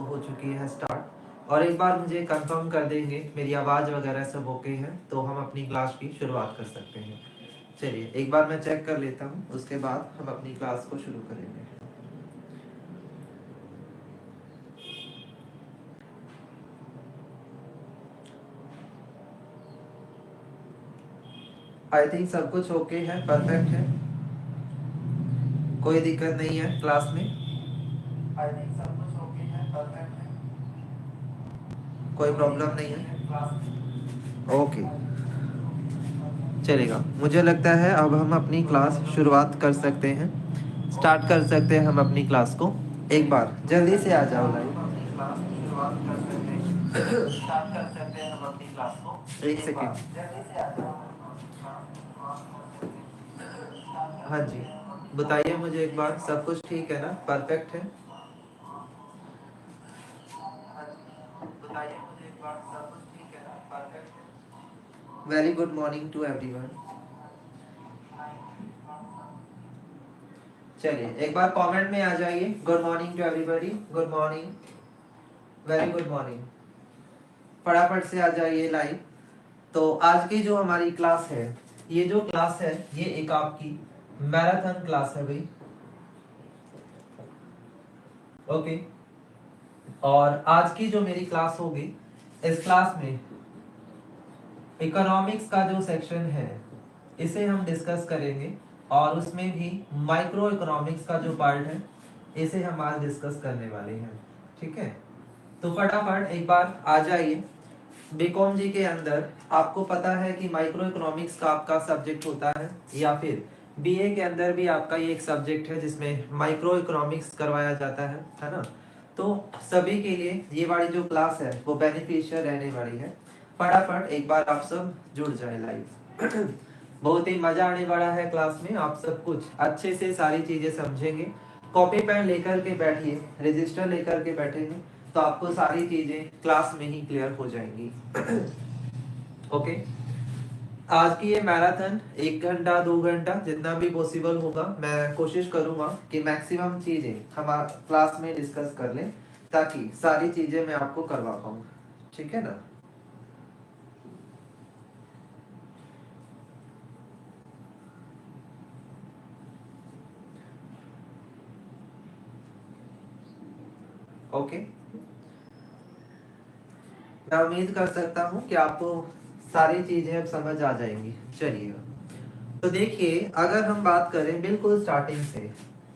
हो चुकी है स्टार्ट। और एक बार मुझे कंफर्म कर देंगे मेरी आवाज़ वगैरह सब ओके है तो हम अपनी क्लास की शुरुआत कर सकते हैं। चलिए एक बार मैं चेक कर लेता हूँ, उसके बाद हम अपनी क्लास को शुरू करेंगे। आई थिंक सब कुछ ओके है, परफेक्ट है, कोई दिक्कत नहीं है क्लास में। आई थिंक सब कुछ ओके है, परफेक्ट है, कोई प्रॉब्लम नहीं है क्लास में। ओके, चलेगा। मुझे लगता है अब हम अपनी क्लास शुरुआत कर सकते हैं, स्टार्ट कर सकते हैं हम अपनी क्लास को। एक बार जल्दी से आ जाओ लाइव। अपनी क्लास शुरुआत कर सकते हैं, स्टार्ट कर सकते हैं हम अपनी क्लास को। एक सेकेंड, जल्दी से आ जाओ। हाँ जी, बताइए मुझे एक बार, सब कुछ ठीक है ना, परफेक्ट है? बताइए मुझे एक बार, सब कुछ ठीक है ना, परफेक्ट है? Very good morning to everyone. चलिए एक बार कमेंट में आ जाइए, good morning to everybody, good morning, very good morning. फटाफट से आ जाइए लाइव। तो आज की जो हमारी क्लास है, ये जो क्लास है ये एक आपकी मैराथन क्लास है भाई। ओके, और आज की जो मेरी क्लास होगी, इस क्लास में इकोनॉमिक्स का जो सेक्शन है इसे हम डिस्कस करेंगे, और उसमें भी माइक्रो इकोनॉमिक्स का जो पार्ट है इसे हम आज डिस्कस करने वाले हैं। ठीक है, तो फटाफट एक बार आ जाइए। बीकॉम जी के अंदर आपको पता है कि माइक्रो इकोनॉमिक्स का आपका सब्जेक्ट होता है, या फिर बीए के अंदर भी आपका ये एक सब्जेक्ट है जिसमें माइक्रो इकोनॉमिक्स करवाया जाता है ना। तो सभी के लिए ये वाली जो क्लास है वो बेनिफिशियल रहने वाली है। फटाफट एक बार आप सब जुड़ जाए लाइव। बहुत ही मजा आने वाला है क्लास में, आप सब कुछ अच्छे से सारी चीजें समझेंगे। कॉपी पेन लेकर के बैठिए, रजिस्टर लेकर के बैठेंगे तो आपको सारी चीजें क्लास में ही क्लियर हो जाएंगी। ओके, आज की ये मैराथन 1 घंटा 2 घंटा जितना भी पॉसिबल होगा मैं कोशिश करूंगा कि मैक्सिमम चीजें हम क्लास में डिस्कस कर लें, ताकि सारी चीजें मैं आपको करवा पाऊँ। ठीक है ना? ओके, मैं उम्मीद कर सकता हूँ कि आपको सारी चीजें अब समझ आ जाएंगी। चलिए, तो देखिए अगर हम बात करें बिल्कुल स्टार्टिंग से,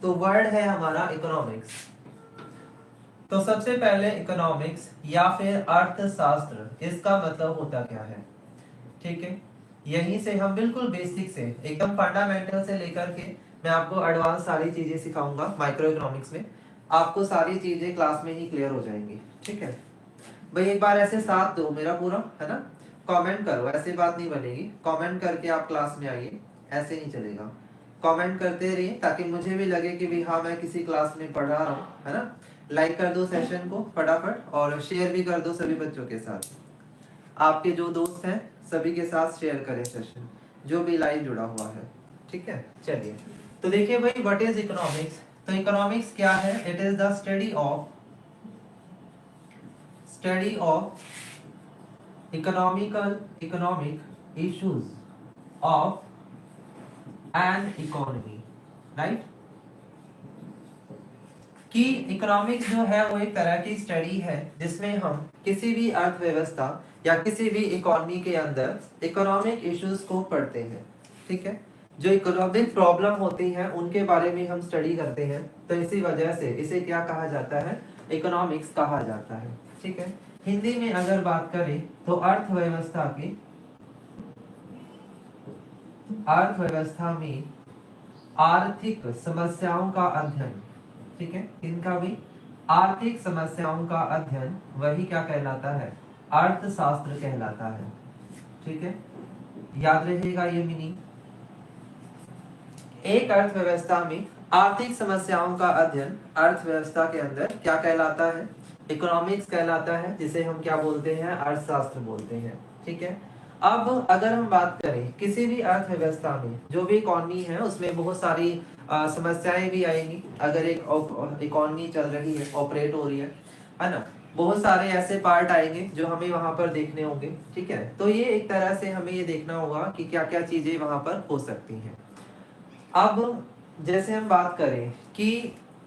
तो वर्ड है हमारा इकोनॉमिक्स। तो सबसे पहले इकोनॉमिक्स या फिर अर्थशास्त्र, इसका मतलब होता क्या है? ठीक है, यहीं से हम बिल्कुल बेसिक से एकदम फंडामेंटल से लेकर के मैं आपको एडवांस सारी चीजें सिखाऊंगा माइक्रो इकोनॉमिक्स में। आपको सारी चीजें क्लास में ही क्लियर हो जाएंगी। ठीक है भाई, एक बार ऐसे साथ दो मेरा पूरा, है ना? कमेंट करो, ऐसे बात नहीं बनेगी। कमेंट करके आप क्लास में आइए, ऐसे नहीं चलेगा। कमेंट करते रहिए ताकि मुझे भी लगे कि भी हाँ मैं किसी क्लास में पढ़ा रहा हूँ, है ना? लाइक कर दो सेशन को फटाफट, और शेयर भी कर दो सभी बच्चों के साथ। आपके जो दोस्त हैं सभी के साथ शेयर करें सेशन, जो भी लाइव जुड़ा हुआ है। ठीक है, चलिए। तो देखिए भाई, व्हाट इज इकोनॉमिक्स? तो इकोनॉमिक्स क्या है? It is the study of economic issues of an economy, right? कि इकोनॉमिक्स जो है वो एक तरह की स्टडी है जिसमें हम किसी भी अर्थव्यवस्था या किसी भी इकोनॉमी के अंदर इकोनॉमिक इश्यूज को पढ़ते हैं। ठीक है, जो इकोनॉमिक प्रॉब्लम होती हैं उनके बारे में हम स्टडी करते हैं, तो इसी वजह से इसे क्या कहा जाता है? इकोनॉमिक्स कहा जाता है। ठीक है, हिंदी में अगर बात करें तो अर्थव्यवस्था में आर्थिक समस्याओं का अध्ययन। ठीक है, इनका भी आर्थिक समस्याओं का अध्ययन वही क्या कहलाता है? अर्थशास्त्र कहलाता है। ठीक है, याद रहेगा ये मीनिंग। एक अर्थव्यवस्था में आर्थिक समस्याओं का अध्ययन अर्थव्यवस्था के अंदर क्या कहलाता है? इकोनॉमिक्स कहलाता है, जिसे हम क्या बोलते हैं? अर्थशास्त्र बोलते हैं। ठीक है, अब अगर हम बात करें किसी भी अर्थव्यवस्था में, जो भी इकोनॉमी है उसमें बहुत सारी समस्याएं भी आएंगी। अगर एक इकोनॉमी चल रही है, ऑपरेट हो रही है, है ना। बहुत सारे ऐसे पार्ट आएंगे जो हमें वहां पर देखने होंगे, ठीक है। तो ये एक तरह से हमें ये देखना होगा कि क्या क्या चीजें वहां पर हो सकती हैं। अब जैसे हम बात करें कि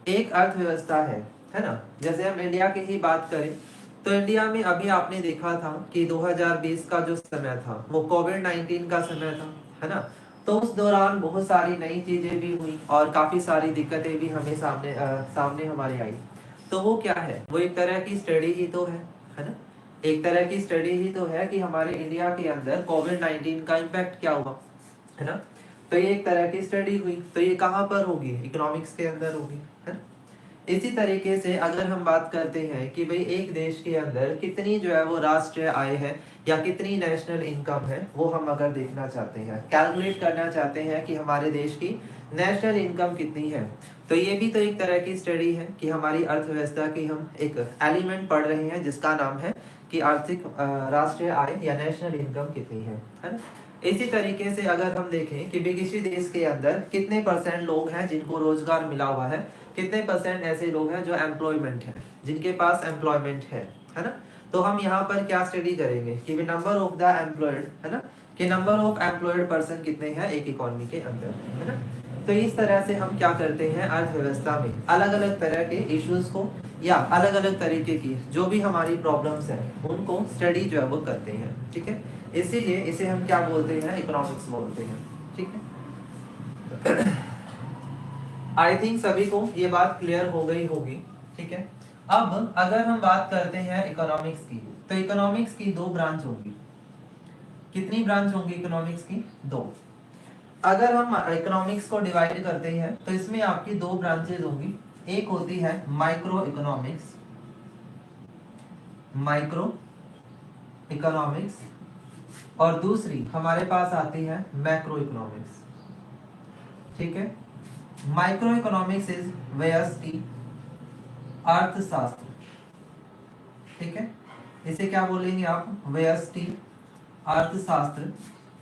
एक अर्थव्यवस्था है ना, जैसे हम इंडिया की ही बात करें तो इंडिया में अभी आपने देखा था कि 2020 का जो समय था वो कोविड-19 का समय था, है ना। तो उस दौरान बहुत सारी नई चीजें भी हुई और काफी सारी दिक्कतें भी हमें सामने हमारे आई। तो वो क्या है, वो एक तरह की स्टडी ही तो है ना। एक तरह की स्टडी ही तो है कि हमारे इंडिया के अंदर कोविड-19 का इम्पैक्ट क्या हुआ, है ना। तो ये एक तरह की स्टडी हुई, तो ये कहाँ पर होगी, इकोनॉमिक्स के अंदर होगी, है ना। इसी तरीके से अगर हम बात करते हैं कि भाई एक देश के अंदर कितनी जो है वो राष्ट्रीय आय है या कितनी नेशनल इनकम है, वो हम अगर देखना चाहते हैं, कैलकुलेट करना चाहते हैं कि हमारे देश की नेशनल इनकम कितनी है, तो ये भी तो एक तरह की स्टडी है कि हमारी अर्थव्यवस्था की हम एक एलिमेंट पढ़ रहे हैं जिसका नाम है कि आर्थिक राष्ट्रीय आय या नेशनल इनकम कितनी है ना। इसी तरीके से अगर हम देखें कि भी किसी देश के अंदर कितने परसेंट लोग हैं जिनको रोजगार मिला हुआ है, कितने परसेंट ऐसे लोग हैं जो एम्प्लॉयमेंट है, जिनके पास एम्प्लॉयमेंट है ना। तो हम यहाँ पर क्या स्टडी करेंगे कि नंबर ऑफ द एम्प्लॉयड, है ना, कि नंबर ऑफ एम्प्लॉयड पर्सन कितने हैं एक इकोनॉमी के अंदर, है ना। तो इस तरह से हम क्या करते हैं, अर्थव्यवस्था में अलग अलग तरह के इश्यूज को या अलग अलग तरीके की जो भी हमारी प्रॉब्लम्स हैं उनको स्टडी जो है वो करते हैं, ठीक है। इसीलिए इसे हम क्या बोलते हैं, इकोनॉमिक्स बोलते हैं, ठीक है। आई थिंक सभी को ये बात क्लियर हो गई होगी, ठीक है। अब अगर हम बात करते हैं इकोनॉमिक्स की, तो इकोनॉमिक्स की दो ब्रांच होंगी। कितनी ब्रांच होंगी इकोनॉमिक्स की, दो। अगर हम इकोनॉमिक्स को डिवाइड करते हैं तो इसमें आपकी दो ब्रांचेज होंगी। एक होती है माइक्रो इकोनॉमिक्स, माइक्रो इकोनॉमिक्स, और दूसरी हमारे पास आती है मैक्रो इकोनॉमिक्स, ठीक है। माइक्रो इकोनॉमिक्स इज व्यष्टि अर्थशास्त्र, ठीक है। इसे क्या बोलेंगे आप, व्यष्टि अर्थशास्त्र।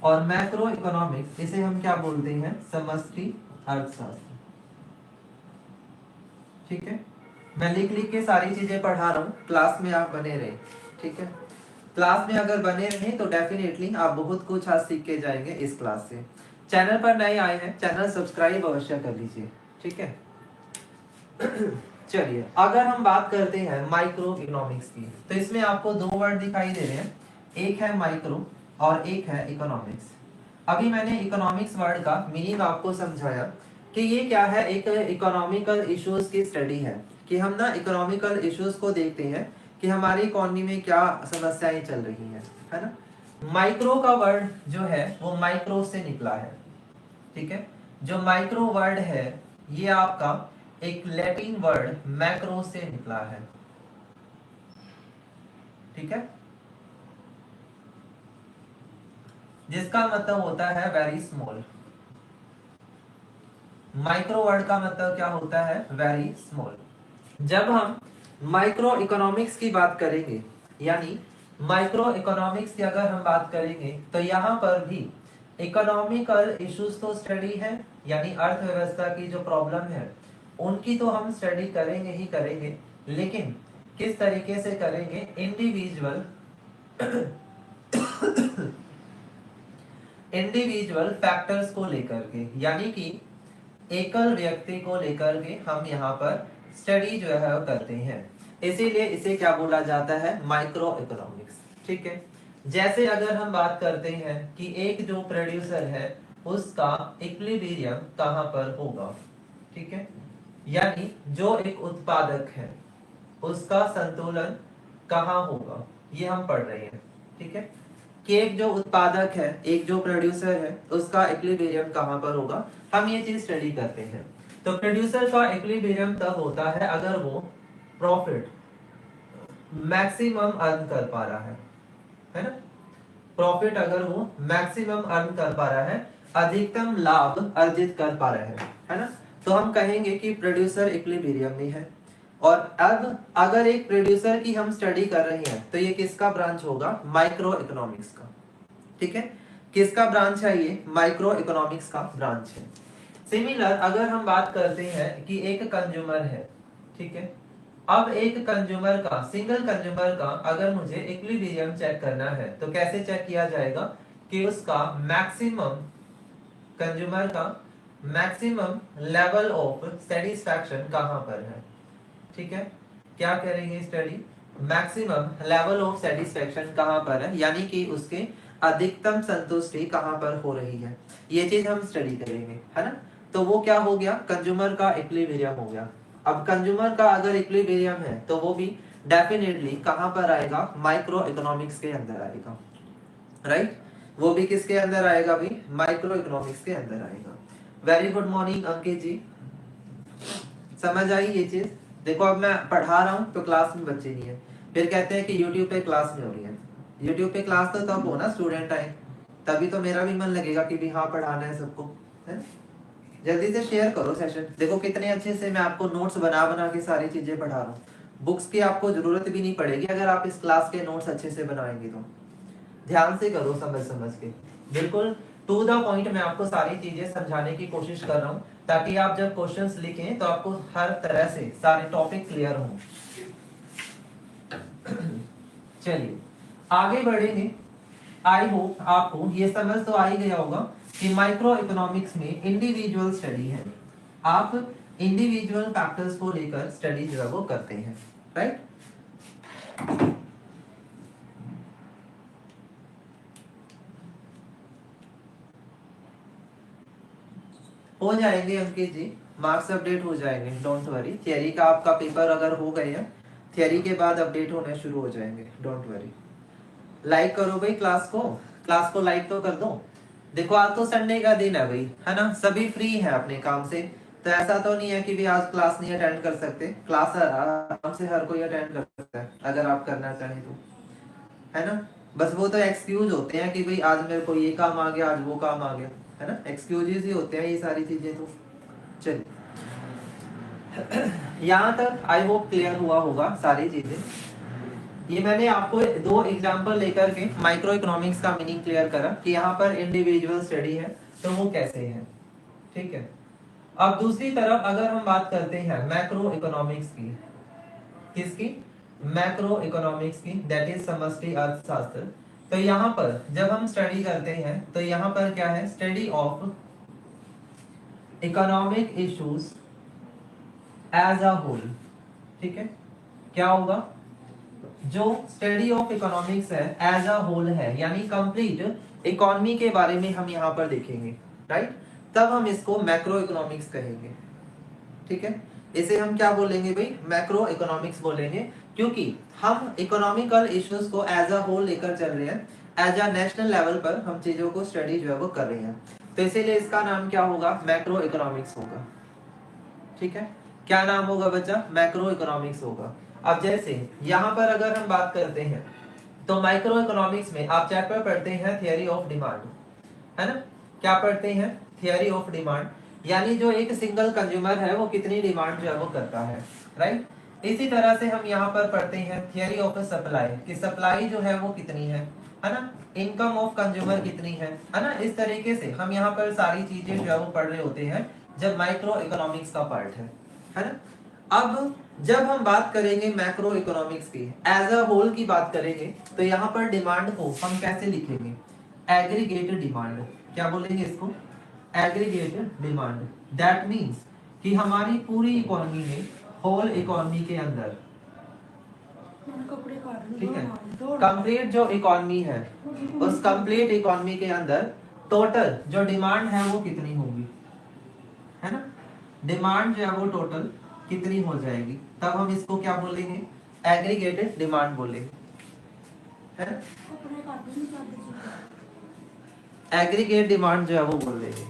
और मैक्रो इकोनॉमिक्स इसे हम क्या बोलते हैं, समष्टि अर्थशास्त्र, ठीक है। मैं लिख लिख के सारी चीजें पढ़ा रहा हूँ, क्लास में आप बने रहे, ठीक है। क्लास में अगर बने रहे तो डेफिनेटली आप बहुत कुछ आज सीख के जाएंगे इस क्लास से। चैनल पर नए आए हैं, चैनल सब्सक्राइब अवश्य कर लीजिए, ठीक है। चलिए अगर हम बात करते हैं माइक्रो इकोनॉमिक्स की, तो इसमें आपको दो वर्ड दिखाई दे रहे हैं, एक है माइक्रो और एक है इकोनॉमिक्स। अभी मैंने इकोनॉमिक्स वर्ड का मीनिंग आपको समझाया कि ये क्या है, एक इकोनॉमिकल इश्यूज की स्टडी है कि हम ना इकोनॉमिकल इश्यूज को देखते हैं कि हमारी इकोनॉमी में क्या समस्याएं चल रही हैं, है ना। माइक्रो का वर्ड जो है वो माइक्रो से निकला है, ठीक है। जो माइक्रो वर्ड है ये आपका एक लैटिन वर्ड मैक्रो से निकला है, ठीक है, जिसका मतलब होता है वेरी स्मॉल। माइक्रो वर्ड का मतलब क्या होता है, वेरी स्मॉल। जब हम माइक्रो इकोनॉमिक्स की बात करेंगे, यानी माइक्रो इकोनॉमिक्स की अगर हम बात करेंगे तो यहाँ पर भी इकोनॉमिकल इश्यूज तो स्टडी है, यानी अर्थव्यवस्था की जो प्रॉब्लम है उनकी तो हम स्टडी करेंगे ही करेंगे, लेकिन किस तरीके से करेंगे, इंडिविजुअल फैक्टर्स को लेकर के, यानी कि एकल व्यक्ति को लेकर के हम यहाँ पर स्टडी जो है वो करते हैं। इसीलिए इसे क्या बोला जाता है, माइक्रो इकोनॉमिक्स, ठीक है। जैसे अगर हम बात करते हैं कि एक जो प्रोड्यूसर है उसका इक्विलिब्रियम कहाँ पर होगा, ठीक है, यानी जो एक उत्पादक है उसका संतुलन कहाँ होगा, ये हम पढ़ रहे हैं, ठीक है। कि एक जो उत्पादक है, एक जो प्रोड्यूसर है, उसका इक्विलिब्रियम कहाँ पर होगा, हम ये चीज स्टडी करते हैं। तो प्रोड्यूसर का इक्विलिब्रियम तब होता है अगर वो प्रॉफिट मैक्सिमम अर्न कर पा रहा है ना। प्रॉफिट अगर वो मैक्सिमम अर्न कर पा रहा है, अधिकतम लाभ अर्जित कर पा रहा है ना, तो हम कहेंगे कि प्रोड्यूसर इक्विलिब्रियम में है। और अब अगर एक प्रोड्यूसर की हम स्टडी कर रहे हैं तो ये किसका ब्रांच होगा, माइक्रो इकोनॉमिक्स का, ठीक है। किसका ब्रांच है ये, माइक्रो इकोनॉमिक्स का ब्रांच है। सिमिलर अगर हम बात करते हैं कि एक कंज्यूमर है, ठीक है, अब एक कंज्यूमर का, सिंगल कंज्यूमर का अगर मुझे इक्विलिब्रियम चेक करना है तो कैसे चेक किया जाएगा कि उसका मैक्सिमम, कंज्यूमर का मैक्सिमम लेवल ऑफ सेटिस्फैक्शन कहां पर है। ठीक है, क्या करेंगे study, maximum level of satisfaction कहां पर है, यानी कि उसके अधिकतम संतुष्टि कहां पर हो रही है, ये चीज हम स्टडी करेंगे, है ना। तो वो क्या हो गया, कंज्यूमर का इक्विलिब्रियम हो गया। अब कंज्यूमर का अगर इक्विलिब्रियम है तो वो भी डेफिनेटली कहां पर आएगा, माइक्रो इकोनॉमिक्स के अंदर आएगा, राइट। वो भी किसके अंदर आएगा भाई, माइक्रो इकोनॉमिक्स के अंदर आएगा। वेरी गुड मॉर्निंग अंकित जी, समझ आई ये चीज। देखो अब मैं पढ़ा रहा हूँ तो क्लास में बच्चे नहीं है, फिर कहते हैं कि यूट्यूब पे क्लास में हो रही है। यूट्यूब पे क्लास तो तब हो ना, स्टूडेंट आए तभी तो मेरा भी मन लगेगा कि भी हाँ पढ़ाना है सबको, है। जल्दी से शेयर करो सेशन। देखो कितने अच्छे से मैं आपको नोट्स बना बना के सारी चीजें पढ़ा रहा हूँ। बुक्स की आपको जरूरत भी नहीं पड़ेगी अगर आप इस क्लास के नोट्स अच्छे से बनाएंगे तो। ध्यान से करो, समझ समझ के, बिल्कुल टू द पॉइंट मैं आपको सारी चीजें समझाने की कोशिश कर रहा हूँ, ताकि आप जब क्वेश्चंस लिखें तो आपको हर तरह से सारे टॉपिक क्लियर हों। चलिए आगे बढ़ेंगे। आई होप आपको ये समझ तो आ ही गया होगा कि माइक्रो इकोनॉमिक्स में इंडिविजुअल स्टडी है, आप इंडिविजुअल फैक्टर्स को लेकर स्टडी जो है वो करते हैं, राइट। हो जाएंगे अंकित जी, मार्क्स अपडेट हो जाएंगे, डोंट वरी। थियरी का आपका पेपर अगर हो गए हैं, थियरी के बाद अपडेट होने शुरू हो जाएंगे, डोंट वरी। लाइक करो भाई क्लास को, क्लास को लाइक तो कर दो। देखो आज तो संडे का दिन है भाई, है ना, सभी फ्री हैं अपने काम से, तो ऐसा तो नहीं है कि भी आज क्लास नहीं अटेंड कर सकते। क्लास आराम से हर कोई अटेंड कर सकता है अगर आप करना चाहें तो, है ना। बस वो तो एक्सक्यूज होते हैं कि भाई आज मेरे को ये काम आ गया, आज वो काम आ गया, है ना, एक्सक्यूजेस ही होते हैं ये सारी चीजें तो। चलिए यहाँ तक आई होप क्लियर हुआ होगा सारी चीजें। ये मैंने आपको दो एग्जांपल लेकर के माइक्रो इकोनॉमिक्स का मीनिंग क्लियर करा कि यहाँ पर इंडिविजुअल स्टडी है तो वो कैसे है, ठीक है। अब दूसरी तरफ अगर हम बात करते हैं मैक्रो इकोनॉमिक्स की, किसकी, मैक्रो इकोनॉमिक्स की, दैट इज समष्टि अर्थशास्त्र। तो यहाँ पर जब हम स्टडी करते हैं तो यहाँ पर क्या है, study of economic issues as a whole, ठीक है। क्या होगा, जो स्टडी ऑफ इकोनॉमिक्स है एज अ होल है, यानी कंप्लीट इकोनॉमी के बारे में हम यहाँ पर देखेंगे, राइट। तब हम इसको मैक्रो इकोनॉमिक्स कहेंगे, ठीक है। इसे हम क्या बोलेंगे भाई, मैक्रो इकोनॉमिक्स बोलेंगे, क्योंकि हम इकोनॉमिकल इश्यूज को एज अ होल लेकर चल रहे हैं, एज अ नेशनल लेवल पर हम चीजों को स्टडी जो है वो कर रहे हैं, तो इसीलिए इसका नाम क्या होगा, मैक्रो इकोनॉमिक्स होगा, ठीक है। क्या नाम होगा बच्चा, मैक्रो इकोनॉमिक्स होगा। अब जैसे यहाँ पर अगर हम बात करते हैं तो माइक्रो इकोनॉमिक्स में आप चैप्टर पढ़ते हैं थियरी ऑफ डिमांड, है ना। क्या पढ़ते हैं, थियरी ऑफ डिमांड, यानी जो एक सिंगल कंज्यूमर है वो कितनी डिमांड जो है वो करता है, राइट। इसी तरह से हम यहाँ पर पढ़ते हैं थियरी ऑफ सप्लाई, कि सप्लाई जो है वो कितनी है ना, इनकम ऑफ कंज्यूमर कितनी है ना। इस तरीके से हम यहाँ पर सारी चीजें जो है वो पढ़ रहे होते हैं जब माइक्रो इकोनॉमिक्स का पार्ट है ना। अब जब हम बात करेंगे मैक्रो इकोनॉमिक्स की, एज अ होल की बात करेंगे, तो यहाँ पर डिमांड को हम कैसे लिखेंगे, एग्रीगेट डिमांड। क्या बोलेंगे इसको, एग्रीगेट डिमांड। दैट मींस कि हमारी पूरी इकोनॉमी में, होल इकोनॉमी के अंदर, ठीक है, कंप्लीट जो इकोनॉमी है उस कंप्लीट इकोनॉमी के अंदर टोटल जो डिमांड है वो कितनी होगी, है ना। डिमांड जो है वो टोटल कितनी हो जाएगी, तब हम इसको क्या बोलेंगे, एग्रीगेटेड डिमांड बोलेंगे, है ना। एग्रीगेट डिमांड जो है वो बोल देंगे।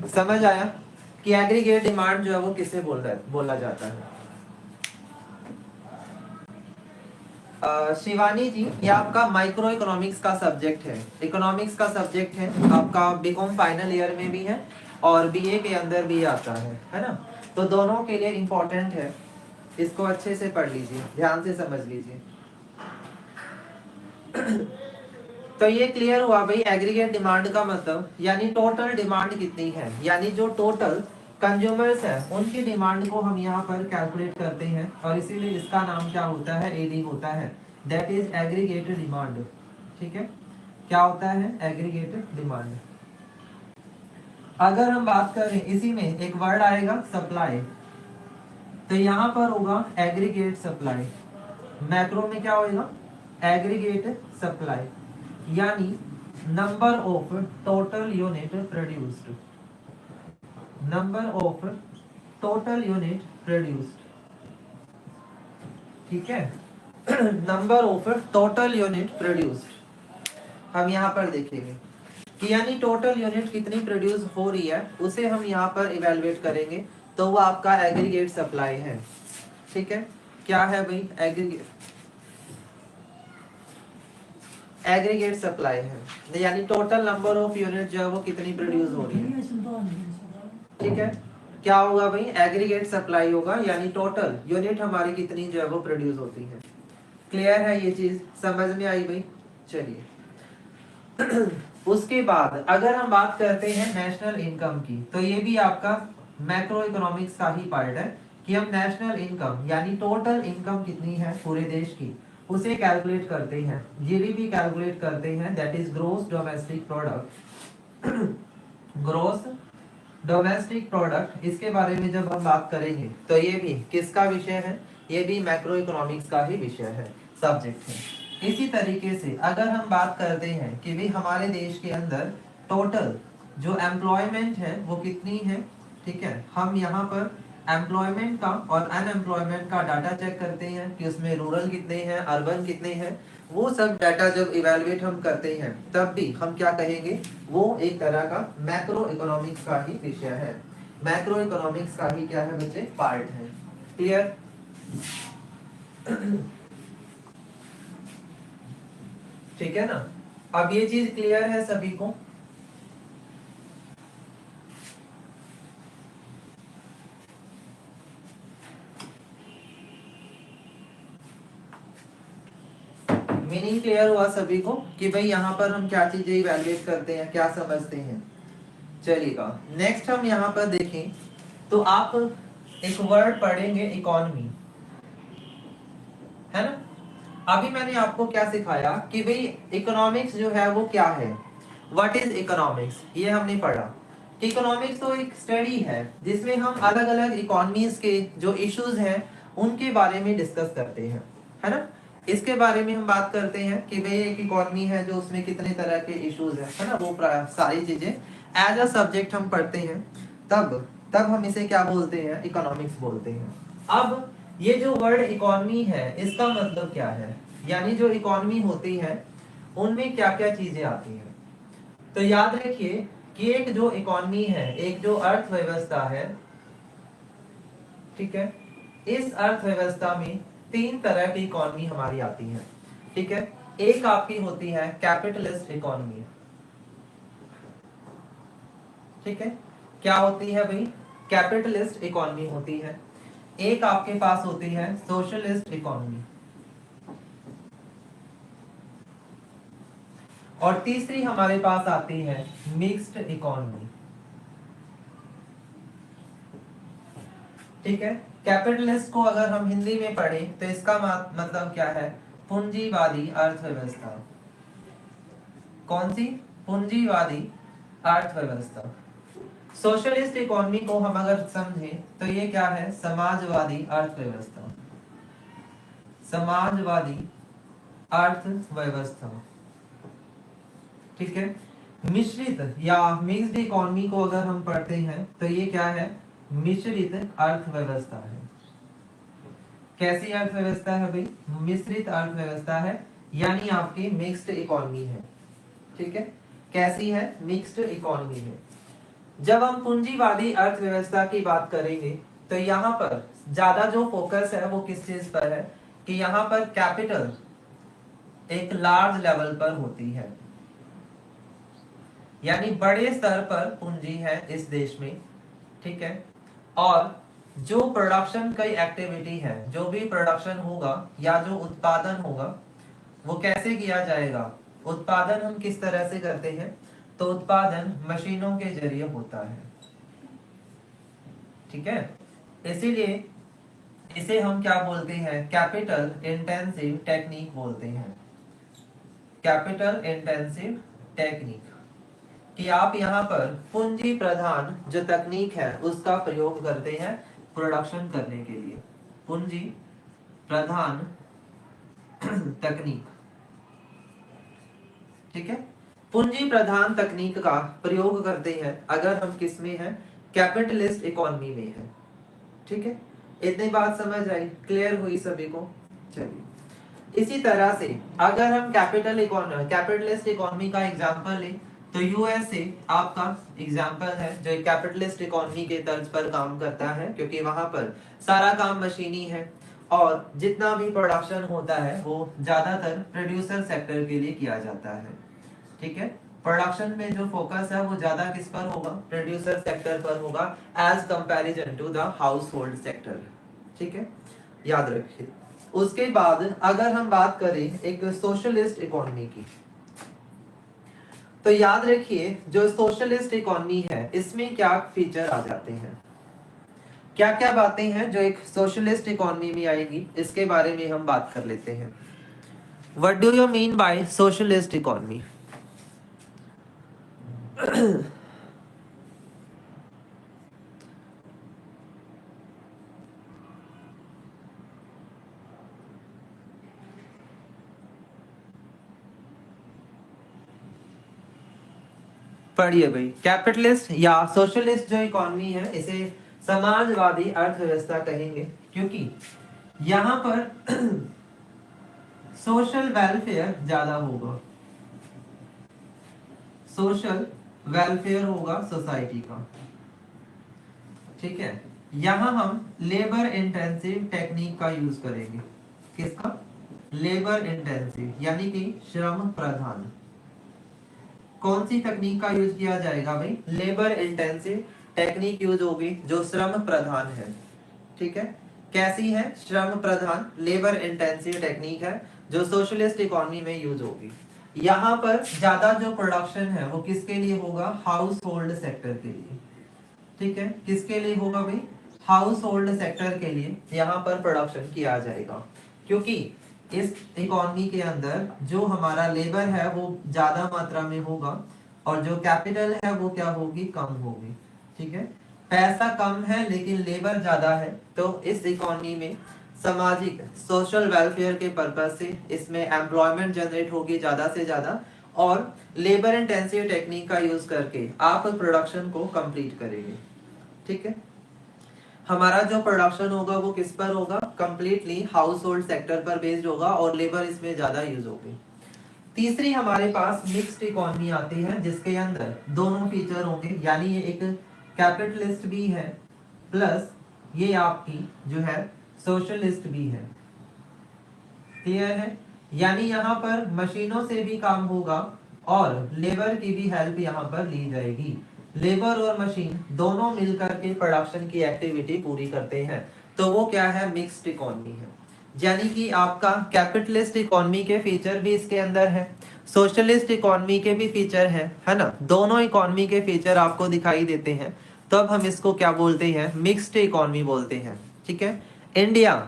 समझ आया कि एग्रीगेट डिमांड जो है वो किसे बोला जाता है। शिवानी जी, ये आपका माइक्रो इकोनॉमिक्स का सब्जेक्ट है, इकोनॉमिक्स का सब्जेक्ट है आपका, बीकॉम फाइनल ईयर में भी है और बीए के अंदर भी आता है ना। तो दोनों के लिए इंपॉर्टेंट है, इसको अच्छे से पढ़ लीजिए, ध्यान से समझ लीजिए। तो ये क्लियर हुआ भाई, एग्रीगेट डिमांड का मतलब यानी टोटल डिमांड कितनी है, यानी जो टोटल कंज्यूमर्स है उनकी डिमांड को हम यहाँ पर कैलकुलेट करते हैं और इसीलिए इसका नाम क्या होता है, एडी होता है, दैट इज एग्रीगेटेड डिमांड। ठीक है, क्या होता है, एग्रीगेटेड डिमांड। अगर हम बात करें इसी में एक वर्ड आएगा सप्लाई, तो यहाँ पर होगा एग्रीगेट सप्लाई। मैक्रो में क्या होगा, एग्रीगेट सप्लाई, यानी number of total unit produced, number of total unit produced. ठीक है, number of total unit produced हम यहाँ पर देखेंगे कि यानी टोटल यूनिट कितनी प्रोड्यूस हो रही है उसे हम यहाँ पर इवेलुएट करेंगे, तो वो आपका एग्रीगेट सप्लाई है। ठीक है, क्या है भाई, एग्रीगेट सप्लाई है, यानी टोटल नंबर ऑफ यूनिट जो है वो कितनी प्रोड्यूस हो रही है। ठीक है, क्या होगा भाई, एग्रीगेट सप्लाई होगा, यानी टोटल यूनिट हमारी कितनी जो है वो प्रोड्यूस होती है। क्लियर है ये चीज, समझ में आई भाई। चलिए उसके बाद अगर हम बात करते हैं नेशनल इनकम की, तो ये भी आपका मैक्रो इकोनॉमिक्स का ही पार्ट है कि हम नेशनल इनकम यानी टोटल इनकम कितनी है पूरे देश की उसे कैलकुलेट करते हैं, जीडीपी कैलकुलेट करते हैं, that is gross domestic product. Gross domestic product, इसके बारे में जब हम बात करेंगे तो ये भी किसका विषय है, ये भी मैक्रो इकोनॉमिक्स का ही विषय है, सब्जेक्ट है। इसी तरीके से अगर हम बात करते हैं कि भी हमारे देश के अंदर टोटल जो एम्प्लॉयमेंट है वो कितनी है, ठीक है, हम यहाँ पर एम्प्लॉयमेंट का और अनएम्प्लॉयमेंट का डाटा चेक करते हैं कि उसमें रूरल कितने हैं, अर्बन कितने हैं, वो सब डाटा जब इवेलुएट हम करते हैं तब भी हम क्या कहेंगे, वो एक तरह का मैक्रो इकोनॉमिक्स का ही विषय है, मैक्रो इकोनॉमिक्स का ही क्या है बच्चे, पार्ट है। क्लियर, ठीक है ना। अब ये चीज क्लियर है सभी को। मीनिंग क्लियर हुआ सभी को कि भाई यहाँ पर हम क्या चीजें इवैल्यूएट करते हैं, क्या समझते हैं। चलिएगा नेक्स्ट हम यहाँ पर देखें तो आप एक वर्ड पढ़ेंगे इकोनॉमी, है ना। अभी मैंने आपको क्या सिखाया कि भाई इकोनॉमिक्स जो है वो क्या है, व्हाट इज इकोनॉमिक्स, ये हमने पढ़ा। इकोनॉमिक्स तो एक स्टडी है जिसमें हम अलग अलग इकोनॉमीज के जो इश्यूज हैं उनके बारे में डिस्कस करते हैं, है ना। इसके बारे में हम बात करते हैं कि भाई एक इकोनॉमी है जो उसमें कितने तरह के इश्यूज है ना, वो सारी चीजें एज अ सब्जेक्ट हम पढ़ते हैं, तब हम इसे क्या बोलते हैं, इकोनॉमिक्स बोलते हैं। अब ये जो वर्ड इकोनॉमी है इसका मतलब क्या है, यानी जो इकोनॉमी होती है उनमें क्या क्या चीजें आती हैं। तो याद रखिए कि एक जो इकोनॉमी है, एक जो अर्थव्यवस्था है, ठीक है, इस अर्थव्यवस्था में तीन तरह की इकोनॉमी हमारी आती है, ठीक है। एक आपकी होती है कैपिटलिस्ट इकोनॉमी, ठीक है, क्या होती है भाई, कैपिटलिस्ट इकोनॉमी होती है। एक आपके पास होती है सोशलिस्ट इकोनॉमी, और तीसरी हमारे पास आती है मिक्स्ड इकोनॉमी, ठीक है। कैपिटलिस्ट को अगर हम हिंदी में पढ़ें तो इसका मतलब क्या है, पूंजीवादी अर्थव्यवस्था। कौन सी, पूंजीवादी अर्थव्यवस्था। सोशलिस्ट इकोनॉमी को हम अगर समझें तो ये क्या है, समाजवादी अर्थव्यवस्था, समाजवादी अर्थव्यवस्था, ठीक है। मिश्रित या मिक्स्ड इकोनॉमी को अगर हम पढ़ते हैं तो ये क्या है, मिश्रित अर्थव्यवस्था है। कैसी अर्थव्यवस्था है भाई, मिश्रित अर्थव्यवस्था है, यानी आपकी मिक्स्ड इकोनॉमी है, ठीक है। कैसी है, मिक्स्ड इकोनॉमी है। जब हम पूंजीवादी अर्थव्यवस्था की बात करेंगे तो यहाँ पर ज्यादा जो फोकस है वो किस चीज पर है कि यहाँ पर कैपिटल एक लार्ज लेवल पर होती है, यानी बड़े स्तर पर पूंजी है इस देश में, ठीक है। और जो प्रोडक्शन की एक्टिविटी है, जो भी प्रोडक्शन होगा या जो उत्पादन होगा वो कैसे किया जाएगा, उत्पादन हम किस तरह से करते हैं, तो उत्पादन मशीनों के जरिए होता है, ठीक है, इसीलिए इसे हम क्या बोलते हैं, कैपिटल इंटेंसिव टेक्निक बोलते हैं, कैपिटल इंटेंसिव टेक्निक। कि आप यहाँ पर पूंजी प्रधान जो तकनीक है उसका प्रयोग करते हैं प्रोडक्शन करने के लिए, पूंजी प्रधान तकनीक। ठीक है, पूंजी प्रधान तकनीक का प्रयोग करते हैं अगर हम किस में हैं, कैपिटलिस्ट इकोनॉमी में है। ठीक है, इतनी बात समझ आई, क्लियर हुई सभी को। चलिए, इसी तरह से अगर हम कैपिटलिस्ट इकोनॉमी का एग्जांपल लें तो यूएसए आपका एग्जांपल है जो एक कैपिटलिस्ट इकोनॉमी के तर्ज पर काम करता है, क्योंकि वहां पर सारा काम मशीनी है और जितना भी प्रोडक्शन होता है वो ज्यादातर प्रोड्यूसर सेक्टर के लिए किया जाता है। ठीक है, प्रोडक्शन में जो फोकस है वो ज्यादा किस पर होगा, प्रोड्यूसर सेक्टर पर होगा as comparison to the household sector. ठीक है, याद रखिए। उसके बाद अगर हम बात करें एक सोशलिस्ट इकोनॉमी की, तो याद रखिए जो सोशलिस्ट इकोनॉमी है इसमें क्या फीचर आ जाते हैं, क्या क्या बातें हैं जो एक सोशलिस्ट इकोनॉमी में आएगी, इसके बारे में हम बात कर लेते हैं। What do you mean by socialist economy? पढ़िए भाई, कैपिटलिस्ट या सोशलिस्ट जो इकोनॉमी है इसे समाजवादी अर्थव्यवस्था कहेंगे, क्योंकि यहां पर सोशल वेलफेयर ज्यादा होगा, सोशल वेलफेयर होगा सोसाइटी का। ठीक है, यहां हम लेबर इंटेंसिव टेक्निक का यूज करेंगे, किसका, लेबर इंटेंसिव यानी कि श्रम प्रधान। कौन सी तकनीक का यूज किया जाएगा भाई, लेबर इंटेंसिव टेक्निक यूज होगी जो श्रम प्रधान है। ठीक है, कैसी है, श्रम प्रधान लेबर इंटेंसिव टेक्निक है जो सोशलिस्ट इकोनॉमी में यूज होगी। यहाँ पर ज्यादा जो प्रोडक्शन है वो किसके लिए होगा, हाउस होल्ड सेक्टर के लिए। ठीक है, किसके लिए होगा भाई, हाउस होल्ड सेक्टर के लिए यहाँ पर प्रोडक्शन किया जाएगा, क्योंकि इस इकोनॉमी के अंदर जो हमारा लेबर है वो ज्यादा मात्रा में होगा और जो कैपिटल है वो क्या होगी, कम होगी। ठीक है, पैसा कम है लेकिन लेबर ज्यादा है, तो इस इकोनॉमी में सामाजिक सोशल वेलफेयर के पर्पज से इसमें एम्प्लॉयमेंट जनरेट होगी ज्यादा से ज्यादा, और लेबर इंटेंसिव टेक्निक का यूज करके आप प्रोडक्शन को कंप्लीट करेंगे। ठीक है, हमारा जो प्रोडक्शन होगा वो किस पर होगा, कंप्लीटली हाउस होल्ड सेक्टर पर बेस्ड होगा और लेबर इसमें ज्यादा यूज होगी। तीसरी हमारे पास मिक्स्ड इकोनॉमी आती है जिसके अंदर दोनों फीचर होंगे, यानी ये एक कैपिटलिस्ट भी है प्लस ये आपकी जो है सोशलिस्ट भी है। क्लियर है, यानी यहाँ पर मशीनों से भी काम होगा और लेबर की भी हेल्प यहाँ पर ली जाएगी। लेबर और मशीन दोनों मिलकर के प्रोडक्शन की एक्टिविटी पूरी करते हैं, तो वो क्या है, मिक्स्ड इकोनॉमी है। यानी कि आपका कैपिटलिस्ट इकोनॉमी के फीचर भी इसके अंदर है, सोशलिस्ट इकोनॉमी के भी फीचर है ना, दोनों इकोनॉमी के फीचर आपको दिखाई देते हैं, तब तो हम इसको क्या बोलते हैं, मिक्स्ड इकोनॉमी बोलते हैं। ठीक है, इंडिया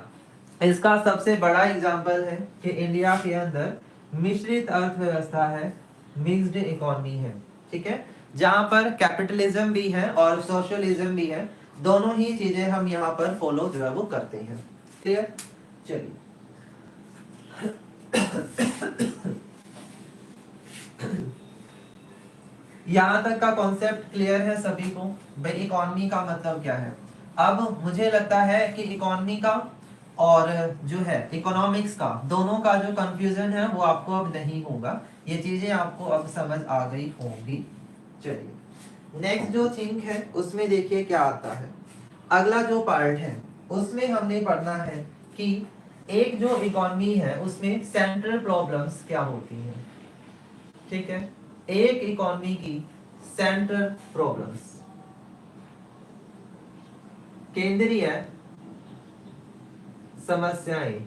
इसका सबसे बड़ा एग्जांपल है कि इंडिया के अंदर मिश्रित अर्थव्यवस्था है, मिक्स्ड इकोनॉमी है। ठीक है, जहां पर कैपिटलिज्म भी है और सोशलिज्म भी है, दोनों ही चीजें हम यहाँ पर फॉलो जो है वो करते हैं। क्लियर, चलिए यहां तक का कॉन्सेप्ट क्लियर है सभी को भाई, इकोनॉमी का मतलब क्या है। अब मुझे लगता है कि इकोनॉमी का और जो है इकोनॉमिक्स का, दोनों का जो कंफ्यूजन है वो आपको अब नहीं होगा, ये चीजें आपको अब समझ आ गई होंगी। चलिए नेक्स्ट जो थिंक है उसमें देखिए क्या आता है, अगला जो पार्ट है उसमें हमने पढ़ना है कि एक जो इकोनॉमी है उसमें सेंट्रल प्रॉब्लम्स क्या होती हैं। ठीक है, एक इकोनॉमी की सेंट्रल प्रॉब्लम्स, केंद्रीय समस्याएं।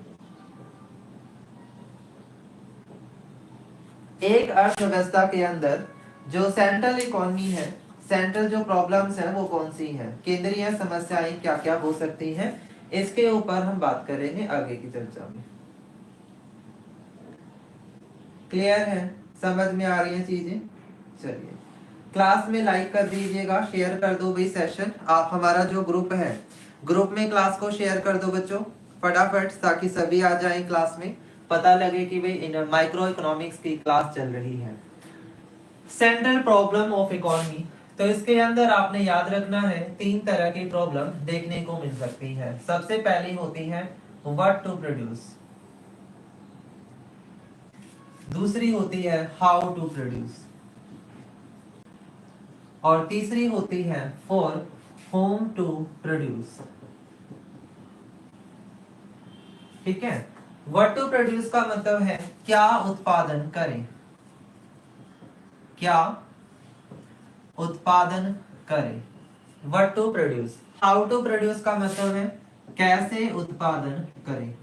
एक अर्थव्यवस्था के अंदर जो सेंट्रल इकोनॉमी है, सेंट्रल जो प्रॉब्लम्स है वो कौन सी है, केंद्रीय समस्याएं क्या क्या हो सकती हैं, इसके ऊपर हम बात करेंगे आगे की चर्चा में। क्लियर है, समझ में आ रही है चीजें? चलिए क्लास में लाइक कर दीजिएगा, शेयर कर दो भाई सेशन। आप हमारा जो ग्रुप है, ग्रुप में क्लास को शेयर कर दो बच्चों फटाफट, ताकि सभी आ जाएं क्लास में, पता लगे कि भाई माइक्रो इकोनॉमिक्स की क्लास चल रही है। सेंट्रल प्रॉब्लम ऑफ इकोनॉमी, तो इसके अंदर आपने याद रखना है 3 तरह की प्रॉब्लम देखने को मिल सकती है। सबसे पहली होती है व्हाट टू प्रोड्यूस, दूसरी होती है हाउ टू प्रोड्यूस, और तीसरी होती है फॉर होम टू प्रोड्यूस। ठीक है, व्हाट टू प्रोड्यूस का मतलब है क्या उत्पादन करें, क्या उत्पादन करें, what to produce. How to produce का मतलब है कैसे उत्पादन करें,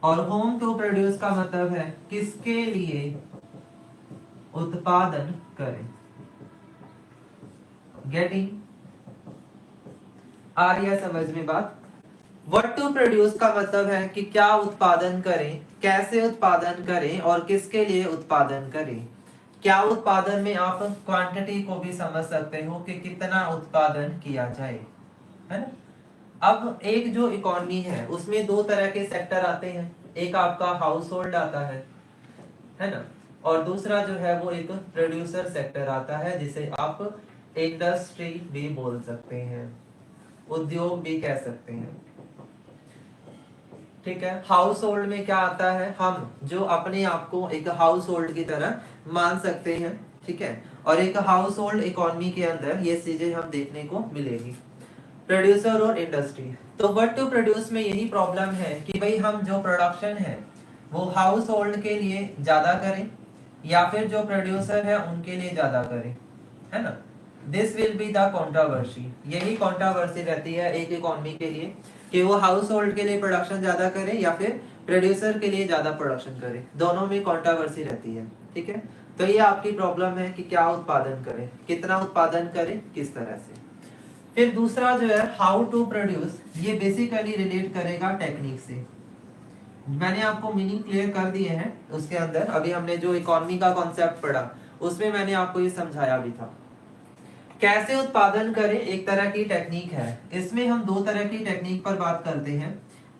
और होम टू प्रोड्यूस का मतलब है किसके लिए उत्पादन करें। गेटिंग आ रही है समझ में बात? व्हाट टू प्रोड्यूस का मतलब है कि क्या उत्पादन करें, कैसे उत्पादन करें और किसके लिए उत्पादन करें। क्या उत्पादन में आप क्वांटिटी को भी समझ सकते हो कि कितना उत्पादन किया जाए, है ना। अब एक जो इकोनॉमी है उसमें 2 तरह के सेक्टर आते हैं, एक आपका हाउस होल्ड आता है ना, और दूसरा जो है वो एक प्रोड्यूसर सेक्टर आता है, जिसे आप इंडस्ट्री भी बोल सकते हैं, उद्योग भी कह सकते हैं। ठीक है, हाउस होल्ड में क्या आता है, हम जो अपने आप को एक हाउस होल्ड की तरह मान सकते हैं। ठीक है, और एक हाउस होल्ड इकोनॉमी के अंदर ये चीजें हम देखने को मिलेगी, प्रोड्यूसर और इंडस्ट्री। तो व्हाट टू प्रोड्यूस में यही प्रॉब्लम है कि भाई हम जो प्रोडक्शन है वो हाउस होल्ड के लिए ज्यादा करें या फिर जो प्रोड्यूसर है उनके लिए ज्यादा करें, है ना। This will be the controversy, यही कंट्रोवर्सी रहती है एक इकोनॉमी के लिए कि वो हाउस होल्ड के लिए प्रोडक्शन ज्यादा करे या फिर प्रोड्यूसर के लिए ज्यादा प्रोडक्शन करे, दोनों में कंट्रोवर्सी रहती है। ठीक है, तो ये आपकी प्रॉब्लम है कि क्या उत्पादन करें, कितना उत्पादन करें, किस तरह से। फिर दूसरा जो है हाउ टू प्रोड्यूस, ये बेसिकली रिलेट करेगा टेक्निक से। मैंने आपको मीनिंग क्लियर कर दिए हैं उसके अंदर, अभी हमने जो इकोनॉमी का कॉन्सेप्ट पढ़ा उसमें मैंने आपको ये समझाया भी था। कैसे उत्पादन करें एक तरह की टेक्निक है, इसमें हम 2 तरह की टेक्निक पर बात करते हैं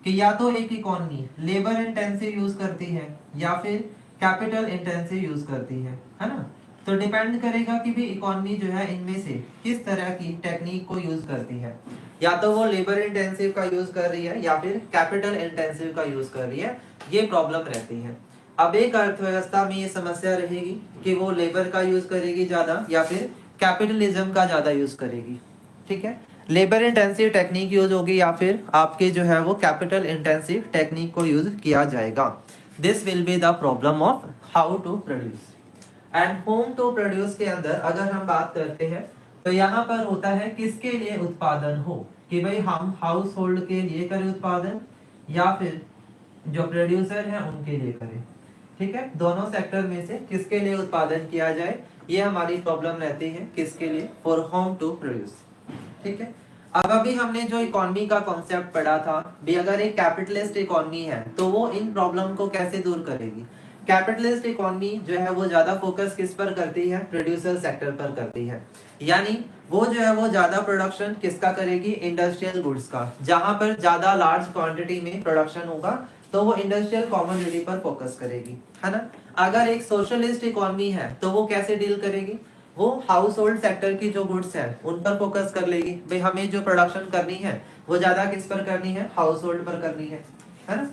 कि या तो एक इकोनॉमी लेबर इंटेंसिव यूज करती है या फिर कैपिटल इंटेंसिव यूज करती है ना। तो डिपेंड करेगा कि भी इकोनॉमी जो है इनमें से किस तरह की टेक्निक को यूज करती है, या तो वो लेबर इंटेंसिव का यूज कर रही है या फिर कैपिटल इंटेंसिव का यूज कर रही है, ये प्रॉब्लम रहती है। अब एक अर्थव्यवस्था में ये समस्या रहेगी कि वो लेबर का यूज करेगी ज्यादा या फिर कैपिटलिज्म का ज्यादा यूज करेगी। ठीक है, लेबर इंटेंसिव टेक्निक यूज होगी या फिर आपके जो है वो कैपिटल इंटेंसिव टेक्निक को यूज किया जाएगा। This will be the problem of how to produce. And how to produce के अंदर अगर हम बात करते हैं तो यहाँ पर होता है किसके लिए उत्पादन हो, कि भाई हम हाउस होल्ड के लिए करें उत्पादन या फिर जो प्रोड्यूसर है उनके लिए करें। ठीक है, दोनों सेक्टर में से किसके लिए उत्पादन किया जाए, ये हमारी प्रॉब्लम रहती है, किसके लिए, फॉर होम टू प्रोड्यूस। ठीक है, अब अभी हमने जो इकोनॉमी का कॉन्सेप्ट पढ़ा था भी, अगर एक कैपिटलिस्ट इकोनॉमी है तो वो इन प्रॉब्लम को कैसे दूर करेगी। कैपिटलिस्ट इकोनॉमी जो है वो ज्यादा फोकस किस पर करती है, प्रोड्यूसर सेक्टर पर करती है, यानी वो जो है वो ज्यादा प्रोडक्शन किसका करेगी, इंडस्ट्रियल गुड्स का, जहां पर ज्यादा लार्ज क्वांटिटी में प्रोडक्शन होगा तो वो इंडस्ट्रियल कॉमोडिटी पर फोकस करेगी, है ना। अगर एक सोशलिस्ट इकोनॉमी है तो वो कैसे डील करेगी, वो हाउस होल्ड सेक्टर की जो गुड्स है उन पर फोकस कर लेगी, भाई हमें जो प्रोडक्शन करनी है वो ज्यादा किस पर करनी है, हाउस होल्ड पर करनी है ना।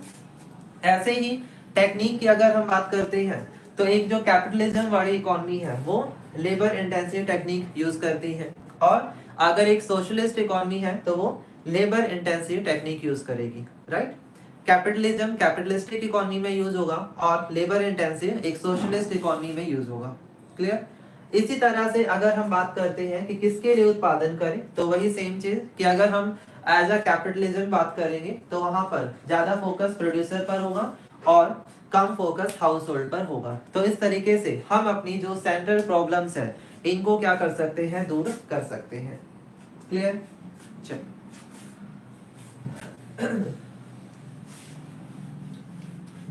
ऐसे ही टेक्निक की अगर हम बात करते हैं तो एक जो कैपिटलिज्म वाली इकोनॉमी है वो लेबर इंटेंसिव टेक्निक यूज करती है, और अगर एक सोशलिस्ट इकोनॉमी है तो वो लेबर इंटेंसिव टेक्निक यूज करेगी, राइट। कैपिटलिज्म कैपिटलिस्टिक इकोनॉमी में यूज होगा और लेबर इंटेंसिव एक सोशलिस्ट इकोनॉमी में यूज होगा। क्लियर। इसी तरह से अगर हम बात करते हैं कि किसके लिए उत्पादन करें, तो वही सेम चीज कि अगर हम एज अ कैपिटलिज्म बात करेंगे तो वहां पर ज्यादा फोकस प्रोड्यूसर पर होगा और कम फोकस हाउस होल्ड पर होगा। तो इस तरीके से हम अपनी जो सेंट्रल प्रॉब्लम्स है इनको क्या कर सकते हैं, दूर कर सकते हैं। क्लियर? चलो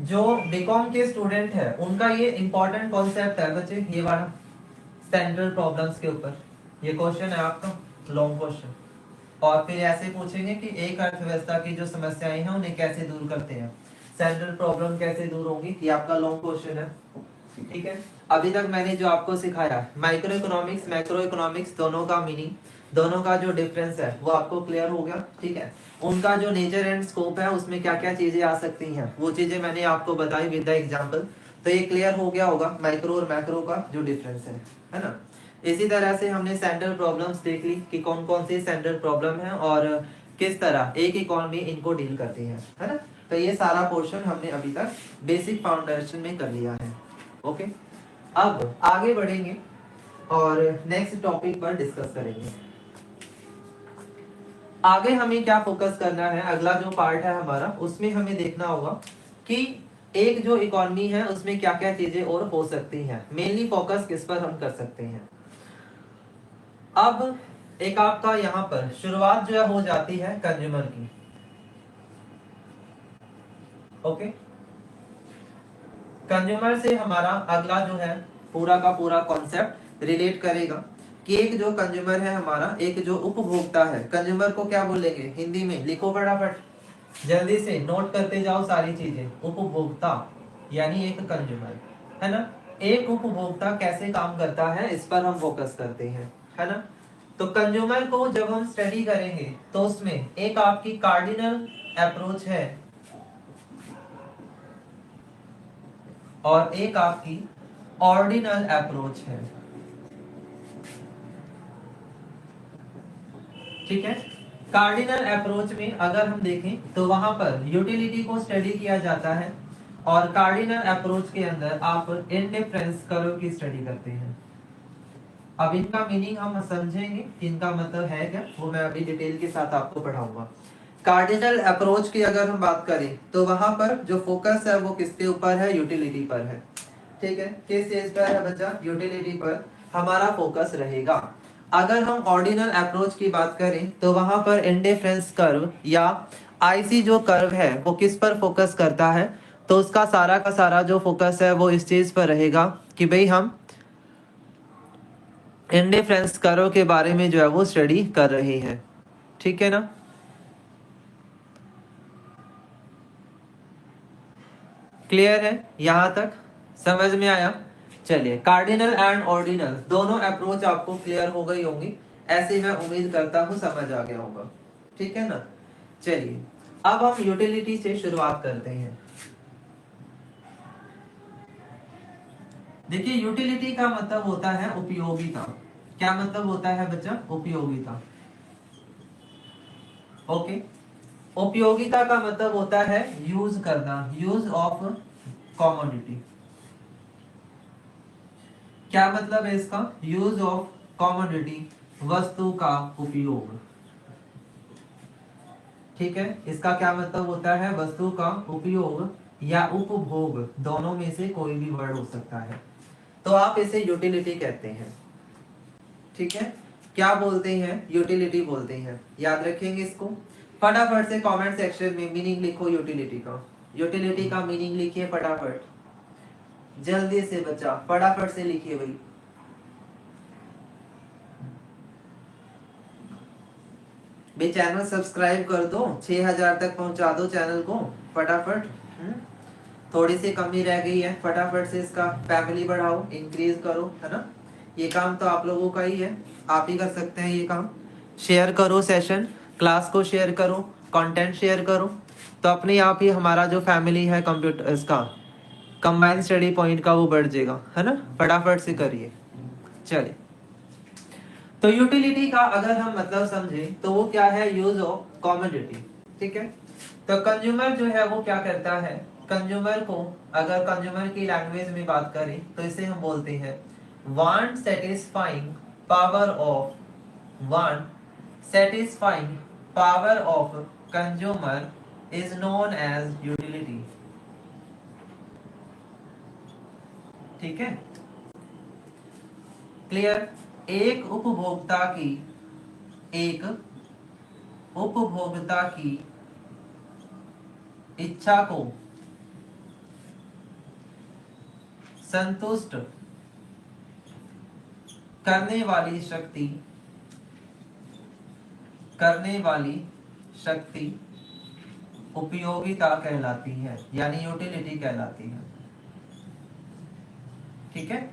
जो बीकॉम के स्टूडेंट है उनका ये इंपॉर्टेंट कॉन्सेप्ट है बच्चे, ये वाला सेंट्रल प्रॉब्लम्स के ऊपर। ये क्वेश्चन है आपका लॉन्ग क्वेश्चन, और फिर ऐसे पूछेंगे कि एक अर्थव्यवस्था की जो समस्याएं हैं उन्हें कैसे दूर करते हैं, सेंट्रल प्रॉब्लम कैसे दूर होगी, ये आपका लॉन्ग क्वेश्चन है। ठीक है, अभी तक मैंने जो आपको सिखाया माइक्रो इकोनॉमिक्स मैक्रो इकोनॉमिक्स दोनों का मीनिंग, दोनों का जो डिफरेंस है वो आपको क्लियर हो गया। ठीक है, उनका जो नेचर एंड स्कोप है उसमें क्या क्या चीजें आ सकती हैं वो चीजें मैंने आपको बताई विद द एग्जांपल। तो ये क्लियर हो गया होगा माइक्रो और मैक्रो का जो डिफरेंस है ना। इसी तरह से हमने सेंट्रल प्रॉब्लम्स देख ली कि कौन कौन सी सेंट्रल प्रॉब्लम है और किस तरह एक इकोनॉमी इनको डील करती है ना। तो ये सारा पोर्शन हमने अभी तक बेसिक फाउंडेशन में कर लिया है। ओके, अब आगे बढ़ेंगे और नेक्स्ट टॉपिक पर डिस्कस करेंगे। आगे हमें क्या फोकस करना है, अगला जो पार्ट है हमारा उसमें हमें देखना होगा कि एक जो इकोनॉमी है उसमें क्या क्या चीजें और हो सकती हैं, मेनली फोकस किस पर हम कर सकते हैं। अब एक आपका यहाँ पर शुरुआत जो है हो जाती है कंज्यूमर की। ओके, कंज्यूमर से हमारा अगला जो है पूरा का पूरा कॉन्सेप्ट रिलेट करेगा कि एक जो कंज्यूमर है हमारा, एक जो उपभोक्ता है, कंज्यूमर को क्या बोलेंगे हिंदी में, लिखो फटाफट जल्दी से नोट करते जाओ सारी चीजें। उपभोक्ता यानी एक कंज्यूमर, है ना। एक उपभोक्ता कैसे काम करता है इस पर हम फोकस करते हैं, है ना। तो कंज्यूमर को जब हम स्टडी करेंगे तो उसमें एक आपकी कार्डिनल अप्रोच है और एक आपकी ऑर्डिनल अप्रोच है। ठीक है, कार्डिनल अप्रोच में अगर हम देखें तो वहां पर यूटिलिटी को स्टडी किया जाता है और कार्डिनल अप्रोच के अंदर आप इंडिफरेंस कर्व की स्टडी करते हैं। अब इनका मीनिंग हम समझेंगे कि इनका मतलब है क्या, वो मैं अभी डिटेल के साथ आपको पढ़ाऊंगा। कार्डिनल अप्रोच की अगर हम बात करें तो वहां पर जो फोकस है वो किसके ऊपर है, यूटिलिटी पर है। ठीक है, किस चीज पर है बच्चा, यूटिलिटी पर हमारा फोकस रहेगा। अगर हम ऑर्डिनल अप्रोच की बात करें तो वहां पर इंडिफरेंस कर्व या आईसी जो कर्व है वो किस पर फोकस करता है, तो उसका सारा का सारा जो फोकस है वो इस चीज पर रहेगा कि भाई हम इंडिफरेंस कर्व के बारे में जो है वो स्टडी कर रहे हैं। ठीक है ना, क्लियर है यहां तक, समझ में आया। चलिए, कार्डिनल एंड ऑर्डिनल दोनों अप्रोच आपको क्लियर हो गई होंगी, ऐसे मैं उम्मीद करता हूं समझ आ गया होगा। ठीक है ना, चलिए अब हम यूटिलिटी से शुरुआत करते हैं। देखिए, यूटिलिटी का मतलब होता है उपयोगिता। क्या मतलब होता है बच्चा, उपयोगिता। ओके, उपयोगिता का मतलब होता है यूज करना, यूज ऑफ कॉमोडिटी। क्या मतलब है इसका, यूज ऑफ कॉमोडिटी, वस्तु का उपयोग। ठीक है, इसका क्या मतलब होता है, वस्तु का उपयोग या उपभोग, दोनों में से कोई भी वर्ड हो सकता है, तो आप इसे यूटिलिटी कहते हैं। ठीक है, क्या बोलते हैं, यूटिलिटी बोलते हैं, याद रखेंगे इसको। फटाफट से कमेंट सेक्शन में मीनिंग लिखो यूटिलिटी का, यूटिलिटी का मीनिंग लिखिए फटाफट, जल्दी से बच्चा फटाफट से लिखिए भाई। भाई चैनल सब्सक्राइब कर दो, 6000 तक पहुंचा दो चैनल को फटाफट। थोड़ी सी कमी रह गई है, फटाफट से इसका फैमिली बढ़ाओ, इंक्रीज करो, है ना। ये काम तो आप लोगों का ही है, आप ही कर सकते हैं ये काम। शेयर करो सेशन, क्लास को शेयर करो, कंटेंट शेयर करो, तो अपने आप ही हमारा जो फैमिली है कंप्यूटर इसका कंबाइंड स्टडी पॉइंट का वो बढ़ जाएगा, है ना। फटाफट से करिए। चलिए, तो यूटिलिटी का अगर हम मतलब समझें तो वो क्या है, यूज ऑफ कॉमोडिटी। ठीक है, तो कंज्यूमर जो है वो क्या करता है, कंज्यूमर को अगर कंज्यूमर की लैंग्वेज में बात करें तो इसे हम बोलते हैं want satisfying power of, want satisfying power of consumer is known as utility. ठीक है, क्लियर। एक उपभोक्ता की इच्छा को संतुष्ट करने वाली शक्ति उपयोगिता कहलाती है, यानी यूटिलिटी कहलाती है। ठीक है,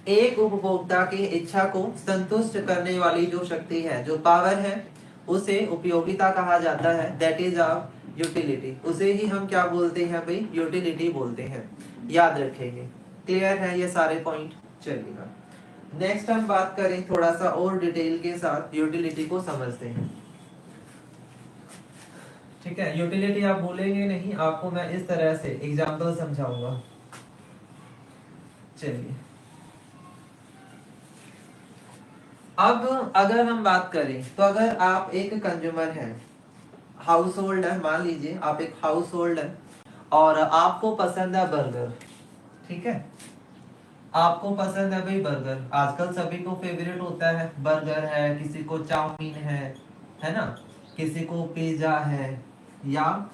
एक उपभोक्ता की इच्छा को संतुष्ट करने वाली जो शक्ति है, जो पावर है, उसे उपयोगिता कहा जाता है। That is a utility. उसे ही हम क्या बोलते हैं भाई? यूटिलिटी बोलते हैं। याद रखेंगे। क्लियर है ये सारे पॉइंट? चलिएगा, नेक्स्ट हम बात करें थोड़ा सा और डिटेल के साथ, यूटिलिटी को समझते हैं। ठीक है, यूटिलिटी आप भूलेंगे नहीं, आपको मैं इस तरह से एग्जाम्पल समझाऊंगा। चलिए, अब अगर हम बात करें तो अगर आप एक कंज्यूमर हैं, हाउस होल्ड है, मान लीजिए आप एक हाउस होल्ड है और आपको पसंद है बर्गर। ठीक है, आपको पसंद है भाई बर्गर, आजकल सभी को फेवरेट होता है बर्गर है, किसी को चाउमीन है ना, किसी को पिज्जा है, या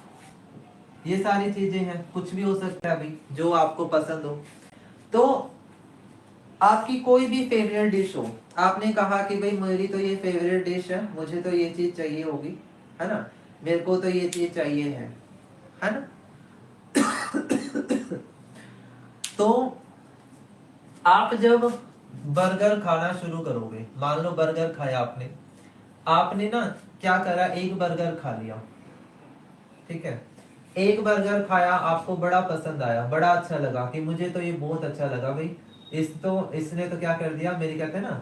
ये सारी चीजें हैं, कुछ भी हो सकता है भाई जो आपको पसंद हो। तो आपकी कोई भी फेवरेट डिश हो, आपने कहा कि भाई मेरी तो ये फेवरेट डिश है, मुझे तो ये चीज चाहिए होगी, है ना, मेरे को तो ये चीज चाहिए है ना। तो आप जब बर्गर खाना शुरू करोगे, मान लो बर्गर खाया आपने ना क्या करा, एक बर्गर खा लिया। ठीक है, एक बर्गर खाया, आपको बड़ा पसंद आया, बड़ा अच्छा लगा कि मुझे तो ये बहुत अच्छा लगा भाई, इसने तो क्या कर दिया, मेरी कहते हैं ना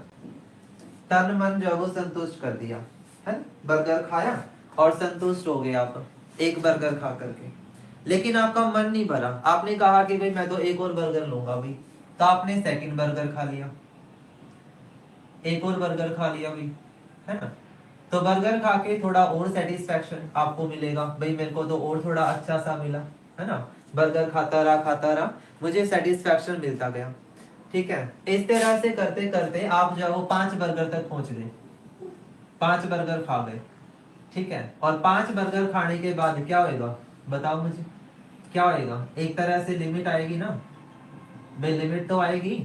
तन मन जो वो संतुष्ट कर दिया, है। बर्गर खाया और संतुष्ट हो गए आप एक बर्गर खा करके। लेकिन आपका मन नहीं भरा, आपने कहा कि भाई मैं तो एक और बर्गर लूंगा भाई, तो आपने सेकंड बर्गर खा लिया, एक और बर्गर खा लिया भाई, है ना। तो बर्गर खा के थोड़ा और सेटिस्फेक्शन आपको मिलेगा, भाई मेरे को तो और थोड़ा अच्छा सा मिला, है ना। बर्गर खाता रहा, मुझे सेटिस्फेक्शन मिलता गया। ठीक है, इस तरह से करते करते आप जो वो 5 बर्गर तक पहुंच गए, 5 बर्गर खा गए। ठीक है, और 5 बर्गर खाने के बाद क्या होएगा, बताओ मुझे, क्या होएगा? एक तरह से लिमिट आएगी ना भाई, लिमिट तो आएगी।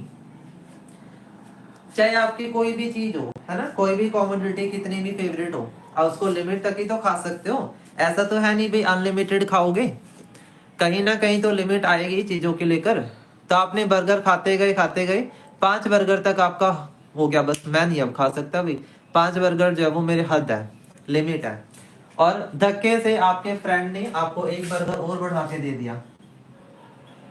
चाहे आपकी कोई भी चीज हो, है ना, कोई भी कॉमोडिटी कितनी भी फेवरेट हो, और उसको लिमिट तक ही तो खा सकते हो। ऐसा तो है नहीं भाई अनलिमिटेड खाओगे, कहीं ना कहीं तो लिमिट आएगी चीजों के लेकर। तो आपने बर्गर खाते गए 5 बर्गर तक आपका हो गया, बस मैं नहीं अब खा सकता भाई, 5 बर्गर जो है वो मेरे हद है, लिमिट है। और धक्के से आपके फ्रेंड ने आपको एक बर्गर और बढ़ा के दे दिया।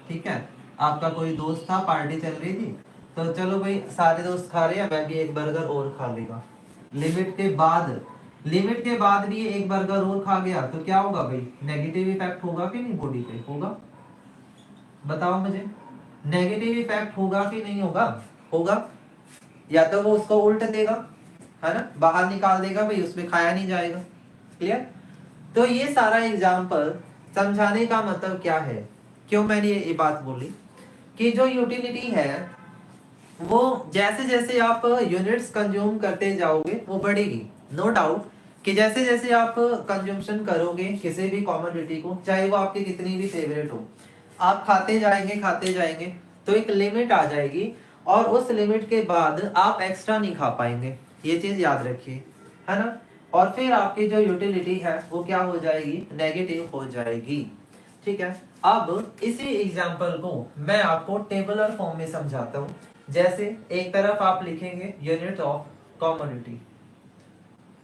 ठीक है, आपका कोई दोस्त था, पार्टी चल रही थी, तो चलो भाई सारे दोस्त खा रहे हैं, मैं भी एक बर्गर और खा लेगा। लिमिट के बाद भी एक बर्गर और खा गया, तो क्या होगा भाई? नेगेटिव इफेक्ट होगा कि नहीं बॉडी पे? होगा, बताओ मुझे, नेगेटिव इफेक्ट होगा कि नहीं होगा? होगा। या तो वो उसको उल्ट देगा, है ना, बाहर निकाल देगा भाई, उसमें खाया नहीं जाएगा। क्लियर? तो ये सारा एग्जाम्पल समझाने का मतलब क्या है, क्यों मैंने ये बात बोली कि जो यूटिलिटी है वो जैसे जैसे आप यूनिट्स कंज्यूम करते जाओगे वो बढ़ेगी। नो डाउट कि जैसे जैसे आप कंज्यूमशन करोगे किसी भी कॉमोडिटी को, चाहे वो आपकी कितनी भी फेवरेट हो, आप खाते जाएंगे तो एक लिमिट आ जाएगी, और उस लिमिट के बाद आप एक्स्ट्रा नहीं खा पाएंगे। ये चीज याद रखिए, है ना। और फिर आपकी जो यूटिलिटी है वो क्या हो जाएगी? नेगेटिव हो जाएगी। ठीक है, अब इसी एग्जाम्पल को मैं आपको टेबलर फॉर्म में समझाता हूँ। जैसे एक तरफ आप लिखेंगे यूनिट ऑफ कॉमोडिटी,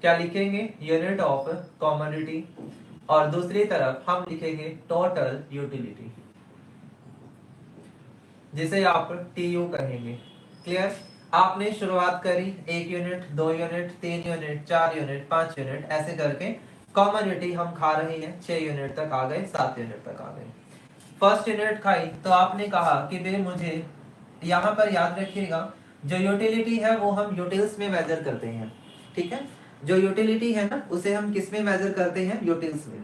क्या लिखेंगे? यूनिट ऑफ कॉमोडिटी, और दूसरी तरफ हम लिखेंगे टोटल यूटिलिटी, जिसे आप टीयू कहेंगे। क्लियर? आपने शुरुआत करी 1 unit, 2 unit, 3 unit, 4 unit, 5 unit, ऐसे करके कॉमोडिटी हम खा रहे हैं, 6 यूनिट तक आ गए, 7 यूनिट तक आ गए। फर्स्ट यूनिट खाई तो आपने कहा कि भाई मुझे, यहाँ पर याद रखिएगा जो यूटिलिटी है वो हम यूटिल्स में मेजर करते हैं। ठीक है, जो यूटिलिटी है ना उसे हम किस में मेजर करते हैं? यूटिल्स में।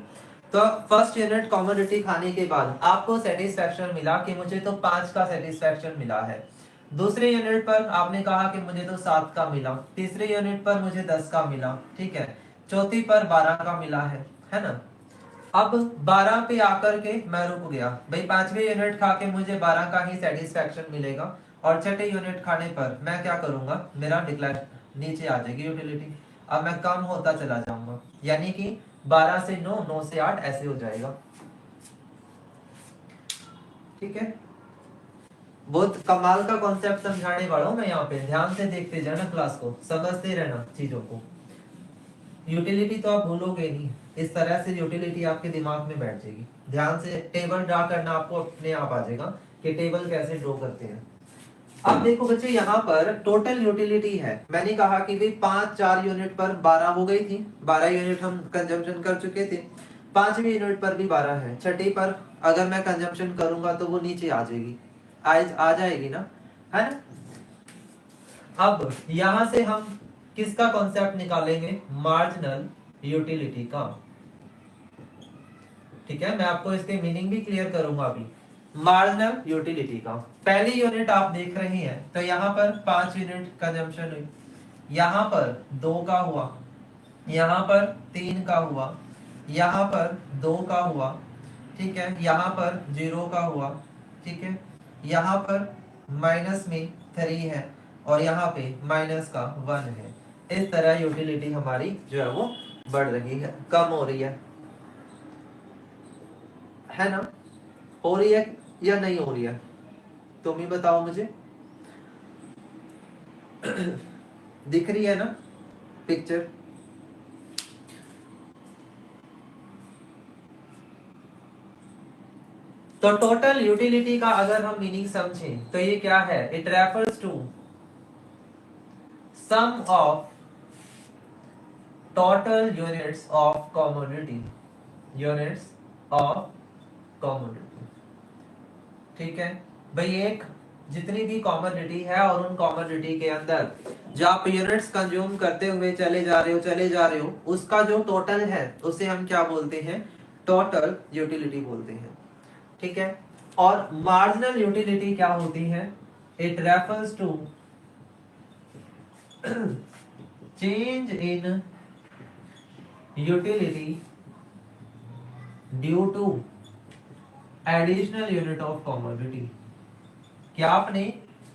तो फर्स्ट यूनिट कॉमोडिटी खाने के बाद आपको सेटिस्फेक्शन मिला कि मुझे तो 5 का सेटिस्फेक्शन मिला है। दूसरे यूनिट पर आपने कहा कि मुझे तो 7 का मिला। तीसरे यूनिट पर मुझे 10 का मिला, ठीक है। चौथी पर 12 का मिला है ना। अब 12 पे आकर के मैं रुक गया भाई, पांचवे यूनिट खा के मुझे 12 का ही सेटिस्फेक्शन मिलेगा और छठे यूनिट खाने पर मैं क्या करूंगा, मेरा डिक्लेयर नीचे आ जाएगी यूटिलिटी। अब मैं कम होता चला जाऊंगा, यानी कि 12 से 9, 9 से 8 ऐसे हो जाएगा, ठीक है। बहुत कमाल का कॉन्सेप्ट समझाने वाला हूं मैं यहाँ पे, ध्यान से देखते जाना क्लास को, समझते रहना चीजों को। यूटिलिटी तो आप भूलोगे नहीं, इस तरह से यूटिलिटी आपके दिमाग में बैठ जाएगी। ध्यान से टेबल ड्रा करना आपको अपने आप आ जाएगा कि टेबल कैसे ड्रॉ करते हैं। अब देखो बच्चे, यहाँ पर टोटल यूटिलिटी है। मैंने कहा कि भाई 5-4 यूनिट पर 12 हो गई थी, 12 यूनिट हम कंजम्पशन कर चुके थे। पांचवी यूनिट पर भी 12 है, छठी पर अगर मैं कंजम्पशन करूंगा तो वो नीचे आ जाएगी, आ जाएगी ना, है ना। अब यहां से हम किसका कॉन्सेप्ट निकालेंगे, मार्जिनल यूटिलिटी का, ठीक है। मैं आपको इसके मीनिंग भी क्लियर करूंगा अभी। मार्जिनल यूटिलिटी का पहली यूनिट आप देख रहे हैं, तो यहाँ पर 5 यूनिट कंजम्पशन हुई, यहाँ पर 2 का हुआ, यहाँ पर 3 का हुआ, यहाँ पर 2 का हुआ, ठीक है। यहाँ पर 0 का हुआ, ठीक है। यहाँ पर माइनस में 3 है और यहाँ पे माइनस का 1 है। इस तरह यूटिलिटी हमारी जो है वो बढ़ रही है, कम हो रही है ना। हो रही है या नहीं हो रही है, तुम ही बताओ मुझे। दिख रही है ना पिक्चर। तो टोटल यूटिलिटी का अगर हम मीनिंग समझें तो ये क्या है, it refers to sum of total units of commodity, units of commodity, ठीक है भाई। एक जितनी भी कॉमोडिटी है और उन कॉमोडिटी के अंदर जो आप यूनिट्स कंज्यूम करते हुए चले जा रहे हो, उसका जो टोटल है उसे हम क्या बोलते हैं, टोटल यूटिलिटी बोलते हैं, ठीक है। और मार्जिनल यूटिलिटी क्या होती है, it refers to change in utility due to additional unit of commodity. क्या आपने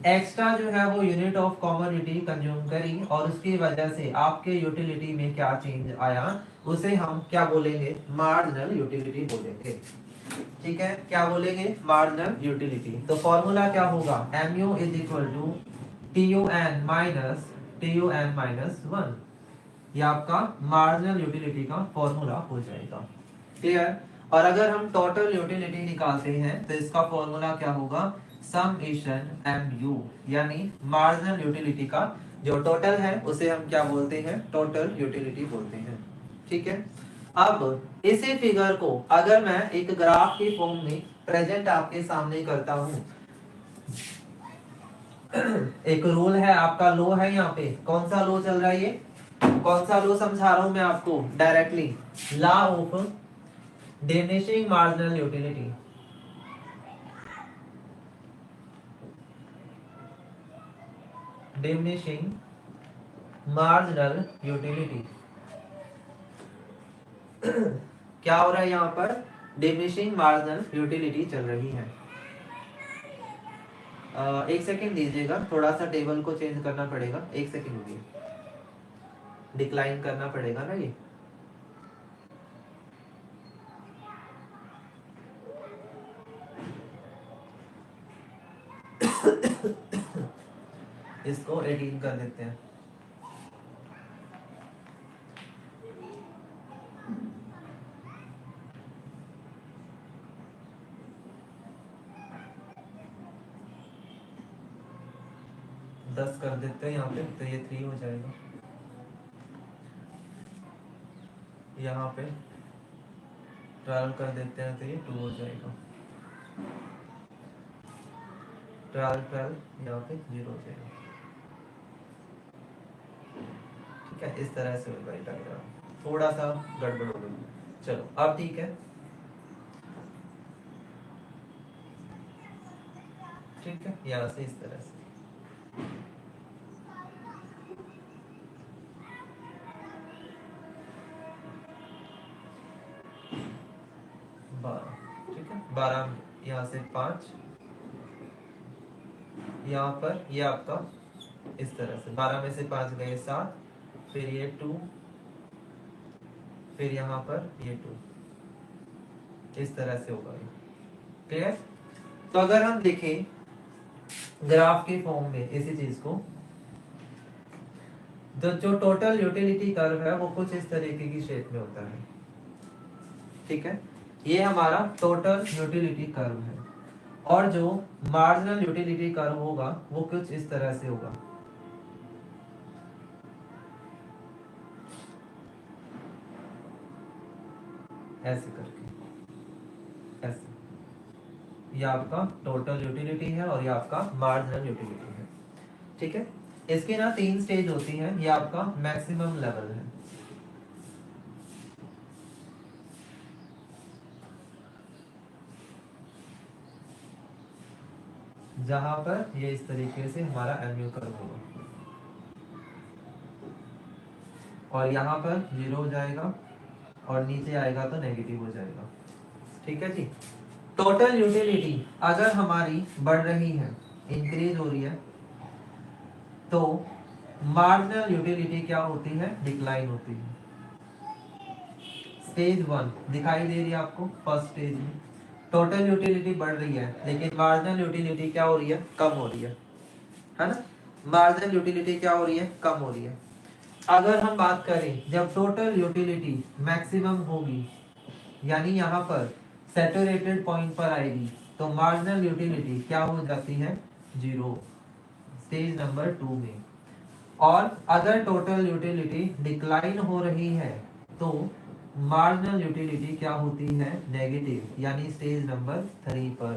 एक्स्ट्रा जो है वो यूनिट ऑफ कमोडिटी कंज्यूम करी और उसकी वजह से आपके यूटिलिटी में क्या चेंज आया, उसे हम क्या बोलेंगे, मार्जिनल यूटिलिटी बोलेंगे, ठीक है। क्या बोलेंगे, मार्जिनल यूटिलिटी। तो फॉर्मूला क्या होगा, mu is equal to TUN minus 1। ये आपका मार्जिनल यूटिलिटी का फॉर्मूला हो जाएगा, क्लियर। और अगर हम टोटल यूटिलिटी निकालते हैं तो इसका फॉर्मूला क्या होगा, समेशन MU, यानी मार्जिनल यूटिलिटी का जो टोटल है उसे हम क्या बोलते हैं, टोटल यूटिलिटी बोलते हैं, ठीक है। अब इसी फिगर को अगर मैं एक ग्राफ के फॉर्म में प्रेजेंट आपके सामने करता हूं, एक रूल है आपका, लो है यहाँ पे, कौन सा लो चल रहा है, ये कौन सा लो समझा रहा हूं मैं आपको directly, law of diminishing marginal utility. Diminishing marginal utility क्या हो रहा है यहाँ पर, डिमिनिशिंग मार्जिनल यूटिलिटी चल रही है। एक सेकेंड दीजिएगा, थोड़ा सा टेबल को चेंज करना पड़ेगा, एक सेकेंड रुकिए, डिक्लाइन करना पड़ेगा ना ये। इसको 18 कर देते हैं। दस कर देते हैं यहाँ पे, तो ये 3 हो जाएगा। यहाँ पे 12 कर देते हैं तो ये 2 हो जाएगा। 12 यहाँ पे 0 हो जाएगा, ठीक है। इस तरह से होगा डायग्राम, थोड़ा सा गड़बड़ हो गई, चलो अब ठीक है, ठीक है, यहाँ से इस तरह से। ठीक है, 12 यहाँ से 5, यहाँ पर ये आपका इस तरह से 12 में से 5 गए 7, फिर ये 2, फिर यहाँ पर ये 2, इस तरह से होगा ये। क्लियर? तो अगर हम देखें ग्राफ के फॉर्म में इसी चीज को, तो जो टोटल यूटिलिटी कर्व है वो कुछ इस तरीके की शेप में होता है। ठीक है, ये हमारा टोटल यूटिलिटी कर्व है, और जो मार्जिनल यूटिलिटी कर्व होगा वो कुछ इस तरह से होगा। ऐसे करके, ऐसे। ये आपका टोटल यूटिलिटी है और ये आपका मार्जिनल यूटिलिटी है। ठीक है, इसके ना 3 स्टेज होती है। ये आपका मैक्सिमम लेवल है, जहां पर ये इस तरीके से हमारा एमयू कर्व होगा, और यहाँ पर 0 हो जाएगा और नीचे आएगा तो नेगेटिव हो जाएगा। ठीक है जी। टोटल यूटिलिटी अगर हमारी बढ़ रही है, इंक्रीज हो रही है, तो मार्जिनल यूटिलिटी क्या होती है? डिक्लाइन होती है। स्टेज 1 दिखाई दे रही है आपको, फर्स्ट स्टेज में टोटल यूटिलिटी बढ़ रही है, लेकिन मार्जिनल यूटिलिटी क्या हो रही है? कम हो रही है ना? मार्जिनल यूटिलिटी क्या हो रही है? कम हो रही है। अगर हम बात करें जब टोटल यूटिलिटी मैक्सिमम होगी, यानी यहाँ पर सैचुरेटेड पॉइंट पर आएगी, तो मार्जिनल यूटिलिटी क्या हो जाती है? 0, स्टेज नंबर 2 में। और अगर टोटल यूटिलिटी डिक्लाइन हो रही है, तो मार्जिनल यूटिलिटी क्या होती है? नेगेटिव, यानी स्टेज नंबर 3 पर।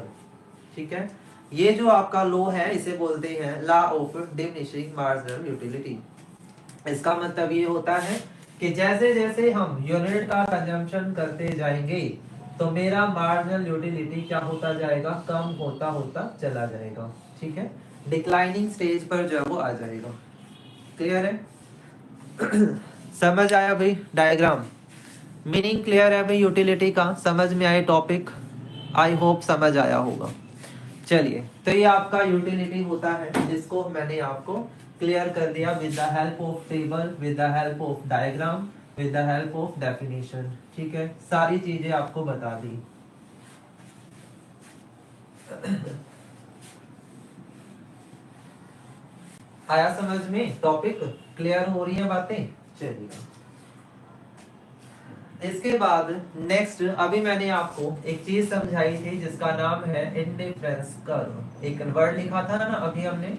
ठीक है, ये जो आपका लो है इसे बोलते हैं law of diminishing marginal utility. इसका मतलब ये होता है कि जैसे जैसे हम यूनिट का कंजम्पशन करते जाएंगे, तो मेरा मार्जिनल यूटिलिटी क्या होता जाएगा? कम होता होता चला जाएगा। ठीक है, डिक्लाइनिंग स्टेज पर जो वो आ जाएगा। क्लियर है? समझ आया भाई? डायग्राम मीनिंग क्लियर है भाई? यूटिलिटी का समझ में आए टॉपिक? आई होप समझ आया होगा। चलिए, तो ये आपका यूटिलिटी होता है, जिसको मैंने आपको क्लियर कर दिया with the help of table, with the help of diagram, with the help of definition. ठीक है, सारी चीजें आपको बता दी। आया समझ में? टॉपिक क्लियर हो रही है बातें? चलिए, इसके बाद नेक्स्ट, अभी मैंने आपको एक चीज समझाई थी जिसका नाम है इंडिफरेंस कर्व। एक वर्ड लिखा था ना अभी हमने,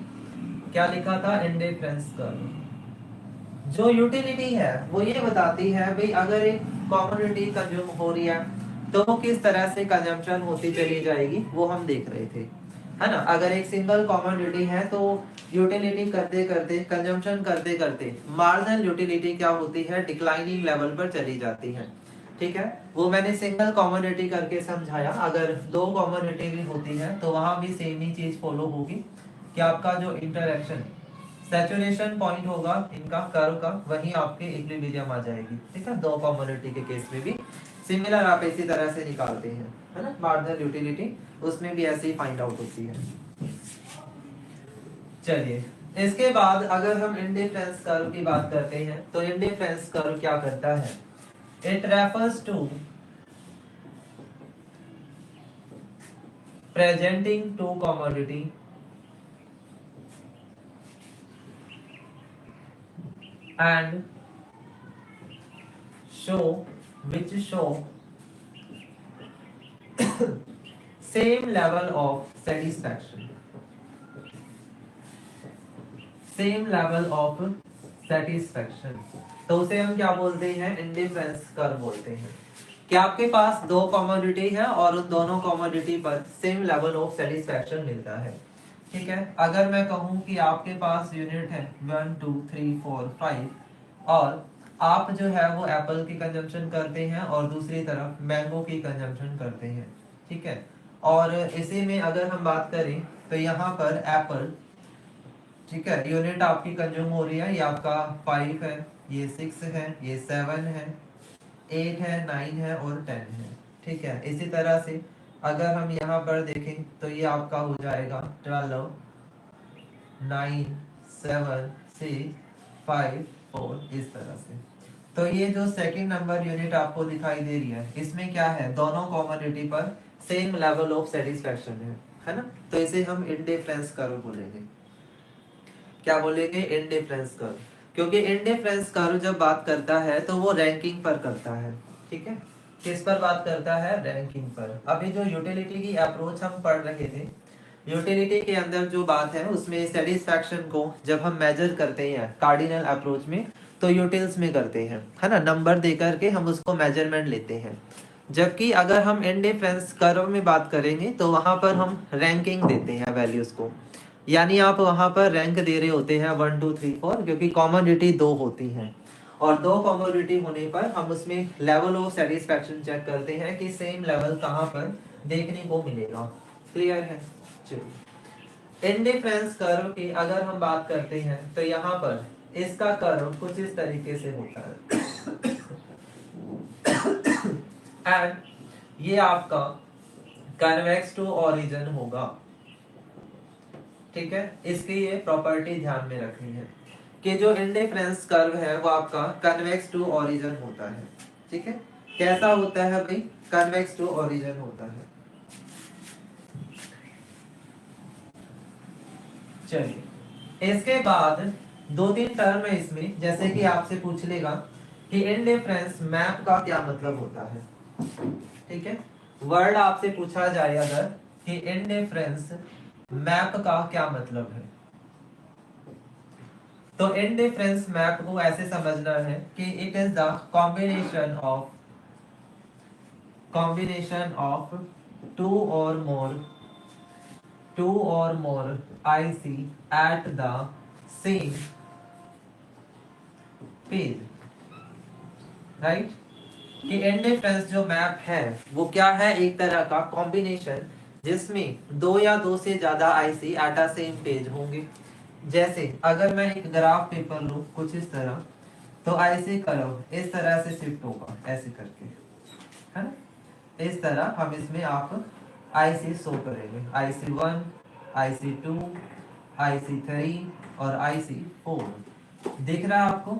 क्या लिखा था? Indifference curve. जो यूटिलिटी है वो ये बताती है भाई, अगर एक कमोडिटी कंज्यूम हो रही है तो वो किस तरह से कंजम्पशन होती चली जाएगी, वो हम देख रहे थे, है ना? अगर एक सिंगल कमोडिटी है तो यूटिलिटी करते करते, कंजम्पशन करते करते मार्जिनल यूटिलिटी क्या होती है? डिक्लाइनिंग लेवल पर चली जाती है। ठीक है, वो मैंने सिंगल कमोडिटी करके समझाया। अगर 2 कमोडिटी भी होती है तो वहां भी सेम ही चीज फॉलो होगी कि आपका जो इंटरेक्शन सैचुरेशन पॉइंट होगा इनका कर्व का, वहीं आपके इक्विलिब्रियम आ जाएगी। ठीक है, 2 कमोडिटी के केस में भी सिमिलर आप इसी तरह से निकालते हैं, है ना? मार्जिनल यूटिलिटी उसमें भी ऐसे ही फाइंड आउट होती है। चलिए, इसके बाद अगर हम इंडिफरेंस कर्व की बात करते हैं, तो इंडिफरेंस कर्व क्या करता है? It refers to presenting 2 commodity and which show same level of satisfaction, same level of satisfaction। तो उसे हम क्या बोलते हैं? इंडिफरेंस कर्व बोलते हैं। कि आपके पास 2 कमोडिटी है और उन दोनों कमोडिटी पर सेम लेवल ऑफ सेटिस्फैक्शन मिलता है। ठीक है, अगर मैं कहूं कि आपके पास यूनिट है 1 2 3 4 5 और आप जो है वो एप्पल की कंजम्पशन करते हैं और दूसरी तरफ मैंगो की कंजम्पशन करते हैं, ठीक है। और इसी में अगर हम बात करें तो यहाँ पर एप्पल, ठीक है, यूनिट आपकी कंज्यूम हो रही है, ये आपका 5 है, ये 6 है, ये 7 है, 8 है, 9 है और 10 है, ठीक है। इसी तरह से अगर हम यहाँ पर देखें तो ये आपका हो जाएगा 12, 9, 7, 6, 5, 4, इस तरह से। तो ये जो सेकंड नंबर यूनिट आपको दिखाई दे रही है, इसमें क्या है, दोनों कॉमोडिटी पर सेम लेवल ऑफ सेटिस्फेक्शन है ना। तो इसे हम इंडिफरेंस कर्व बोलेंगे। क्या बोलेंगे? Indifference curve. क्योंकि इंडिफरेंस कर्व जब बात करता है तो वो रैंकिंग पर करता है, ठीक है। किस पर बात करता है? रैंकिंग पर। अभी जो यूटिलिटी की अप्रोच हम पढ़ रहे थे, यूटिलिटी के अंदर जो बात है उसमें सेटिस्फैक्शन को जब हम मेजर करते हैं कार्डिनल अप्रोच में तो यूटिल्स में करते हैं, है ना, नंबर देकर के हम उसको मेजरमेंट लेते हैं। जबकि अगर हम इंडिफरेंस कर्व में बात करेंगे तो वहां पर हम रैंकिंग देते हैं वैल्यूज को, यानी आप वहां पर रैंक दे रहे होते हैं 1 2 3 4, क्योंकि कॉमोडिटी 2 होती हैं और 2 कॉमोडिटी होने पर हम उसमें लेवल ऑफ सेटिस्फैक्शन चेक करते हैं कि सेम लेवल कहां पर देखने को मिलेगा। क्लियर है? चलिए, इंडिफरेंस कर्व की अगर हम बात करते हैं तो यहाँ पर इसका कर्व कुछ इस तरीके से होता है एंड ये आपका कन्वेक्स टू ओरिजिन होगा, ठीक है। इसकी ये प्रॉपर्टी ध्यान में रखनी है कि जो इंडिफरेंस कर्व है वो आपका कन्वेक्स टू ओरिजिन होता है, ठीक है। कैसा होता है भाई? कन्वेक्स टू ओरिजिन होता है। चलिए, इसके बाद 2-3 टर्म है इसमें, जैसे कि आपसे पूछ लेगा कि इंडिफरेंस मैप का क्या मतलब होता है, ठीक है। वर्ड आपसे पूछा जाए अगर कि इंडिफरेंस मैप का क्या मतलब है, तो इंडिफरेंस मैप को ऐसे समझना है कि it is the combination of two or more IC at the same page, right. कि इंडिफरेंस जो मैप है वो क्या है? एक तरह का कॉम्बिनेशन जिसमें 2 या 2 से ज्यादा IC at a same page होंगे। जैसे अगर मैं एक ग्राफ पेपर लूं कुछ इस तरह, तो आईसी कर्व इस तरह से शिफ्ट होगा ऐसे करके, है ना। इस तरह हम इसमें आप आईसी शो करेंगे, IC1, IC2, IC3 और IC4। दिख रहा है आपको?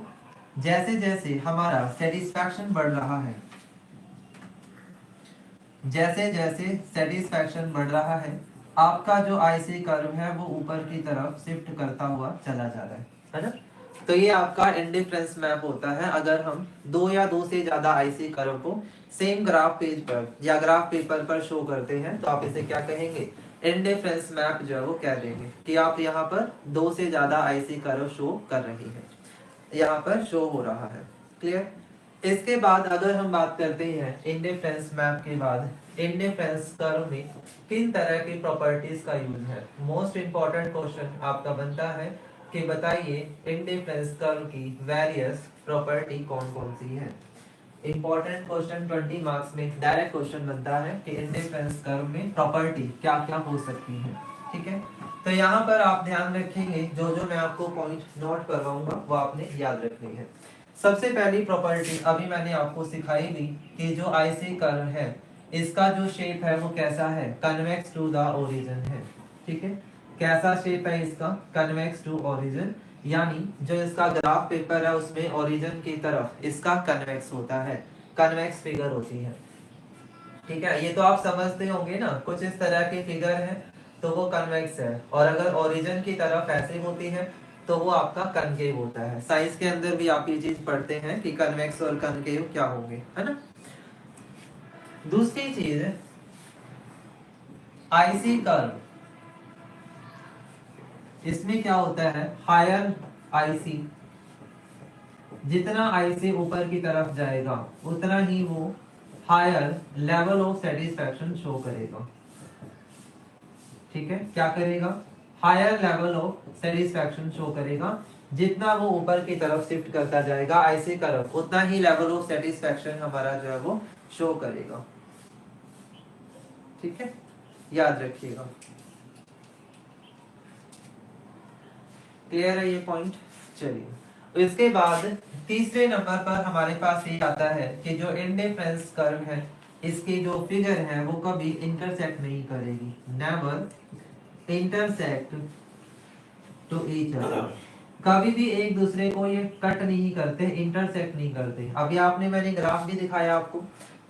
जैसे जैसे हमारा सेटिस्फैक्शन बढ़ रहा है, जैसे जैसे सेटिस्फैक्शन बढ़ रहा है, आपका जो आईसी कर्व है वो ऊपर की तरफ शिफ्ट करता हुआ चला जा रहा है ना। तो ये आपका इंडिफरेंस मैप होता है अगर हम 2 या 2 से ज्यादा आईसी कर्व को सेम ग्राफ पेज पर या ग्राफ पेपर पर शो करते हैं, तो आप इसे क्या कहेंगे? इंडिफरेंस मैप जो है वो कह देंगे कि आप यहाँ पर 2 से ज्यादा आईसी कर्व शो कर रही है, यहाँ पर शो हो रहा है। क्लियर? इसके बाद अगर हम बात करते हैं इंडिफरेंस मैप के बाद इंडिफरेंस कर्व में किन तरह की प्रॉपर्टीज का यूज है, मोस्ट इंपॉर्टेंट क्वेश्चन आपका बनता है कि बताइए इंडिफरेंस कर्व की वेरियस प्रॉपर्टी कौन कौन सी है। इंपॉर्टेंट क्वेश्चन 20 मार्क्स में डायरेक्ट क्वेश्चन बनता है कि इंडिफरेंस कर्व में प्रॉपर्टी क्या क्या हो सकती है, ठीक है। तो यहाँ पर आप ध्यान रखेंगे, जो जो मैं आपको पॉइंट नोट करवाऊंगा वो आपने याद रखनी है। सबसे पहली प्रॉपर्टी अभी मैंने आपको सिखाई थी कि जो आईसी कर्व है इसका जो शेप है वो कैसा है? कन्वेक्स टू द ओरिजिन है, ठीक है। कैसा शेप है इसका? कन्वेक्स टू ओरिजिन, यानी जो इसका ग्राफ पेपर है उसमें ओरिजिन की तरफ इसका कन्वेक्स होता है, कन्वेक्स फिगर होती है, ठीक है। ये तो आप समझते होंगे ना, कुछ इस तरह की फिगर है तो वो कन्वेक्स है, और अगर ओरिजिन की तरफ ऐसे होती है तो वो आपका कनकेव होता है। साइंस के अंदर भी आप ये चीज पढ़ते हैं कि कन्वेक्स और कनकेव क्या होंगे, है ना। दूसरी चीज आईसी कर्व, इसमें क्या होता है? हायर आईसी, जितना आईसी ऊपर की तरफ जाएगा उतना ही वो higher level of satisfaction show करेगा, ठीक है। क्या करेगा? Higher level of satisfaction show करेगा। जितना वो ऊपर की तरफ शिफ्ट करता जाएगा ऐसे कर्व, उतना ही लेवल ऑफ सेटिस्फैक्शन हमारा जो है वो शो करेगा। ठीक है, याद रखिएगा। क्लियर है ये पॉइंट? चलिए, तो इसके बाद तीसरे नंबर पर हमारे पास ये आता है कि जो इंडिफरेंस कर्व है इसकी जो फिगर है वो कभी इंटरसेक्ट नहीं करेगी, never intersect to each other. कभी भी एक दूसरे को ये कट नहीं करते, इंटरसेक्ट नहीं करते। अभी आपने मैंने ग्राफ भी दिखाया आपको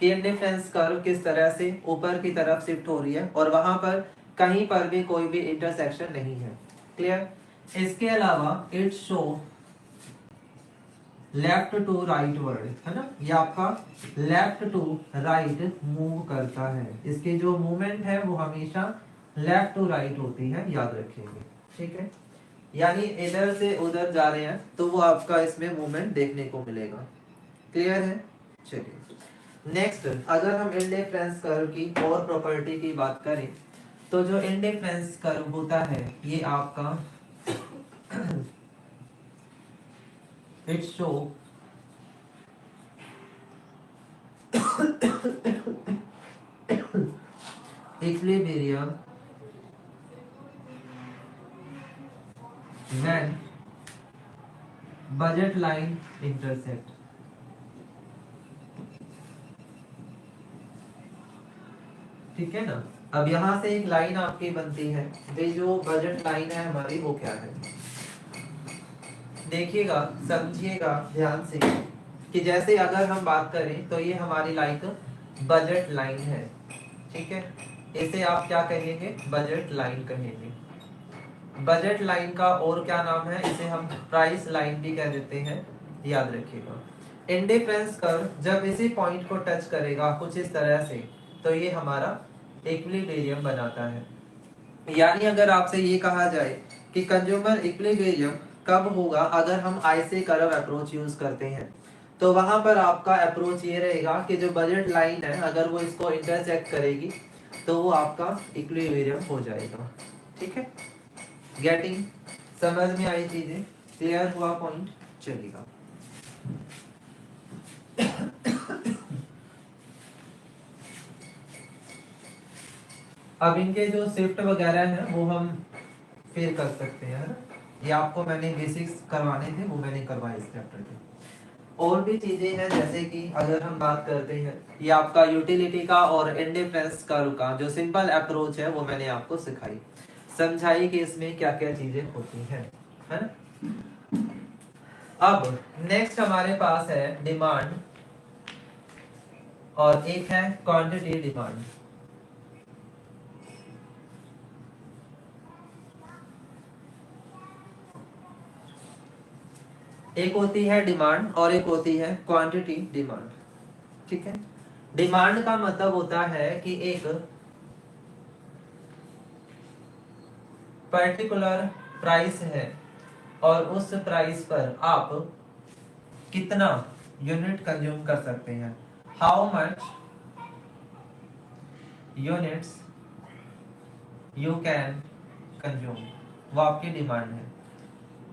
कि इंडिफरेंस कर्व किस तरह से ऊपर की तरफ शिफ्ट हो रही है और वहां पर कहीं पर भी कोई भी इंटरसेक्शन नहीं है। क्लियर? इसके अलावा it show left to rightward, है ना, ये आपका लेफ्ट टू राइट मूव करता है। इसकी जो मूवमेंट है वो हमेशा लेफ्ट टू राइट होती है, याद रखेंगे। ठीक है, यानी इधर से उधर जा रहे हैं तो वो आपका इसमें मूवमेंट देखने को मिलेगा। क्लियर है? चलिए नेक्स्ट, अगर हम इंडिफरेंस कर्व की और प्रॉपर्टी की बात करें तो जो इंडिफरेंस कर्व होता है ये आपका it show equilibrium when budget line intersect। ठीक है ना, अब यहां से एक लाइन आपकी बनती है, ये जो बजट लाइन है हमारी वो क्या है, देखिएगा समझिएगा ध्यान से कि जैसे अगर हम बात करें तो ये हमारी लाइक बजट लाइन है। ठीक है, इसे आप क्या कहेंगे? बजट लाइन कहेंगे। बजट लाइन का और क्या नाम है? इसे हम प्राइस लाइन भी कह देते हैं, याद रखिएगा। इंडिफरेंस कर्व जब इसी पॉइंट को टच करेगा कुछ इस तरह से तो ये हमारा इक्विलिब्रियम बनाता है। यानी अगर आपसे ये कहा जाए कि कंज्यूमर इक्विलिब्रियम कब होगा अगर हम ऐसे कर्व अप्रोच यूज करते हैं, तो वहां पर आपका अप्रोच ये रहेगा कि जो बजट लाइन है अगर वो इसको इंटरसेक्ट करेगी तो वो आपका इक्विलिब्रियम हो जाएगा। ठीक है, गेटिंग? समझ में आई चीजें? क्लियर हुआ पॉइंट? चलेगा। अब इनके जो शिफ्ट वगैरह है वो हम फिर कर सकते हैं, है ना? ये आपको मैंने बेसिक्स करवाने थे, वो मैंने करवाए इस चैप्टर के। और भी चीजें हैं जैसे कि अगर हम बात करते हैं ये आपका यूटिलिटी का और इंडिफरेंस कर्व का जो सिंपल अप्रोच है वो मैंने आपको सिखाई, समझाई कि इसमें क्या क्या चीजें होती हैं, है ना? अब नेक्स्ट हमारे पास है डिमांड और एक है क्वांटिटी डिमांड। एक होती है डिमांड और एक होती है क्वांटिटी डिमांड। ठीक है, डिमांड का मतलब होता है कि एक पर्टिकुलर प्राइस है और उस प्राइस पर आप कितना यूनिट कंज्यूम कर सकते हैं, how much units you can consume, वो आपकी डिमांड है,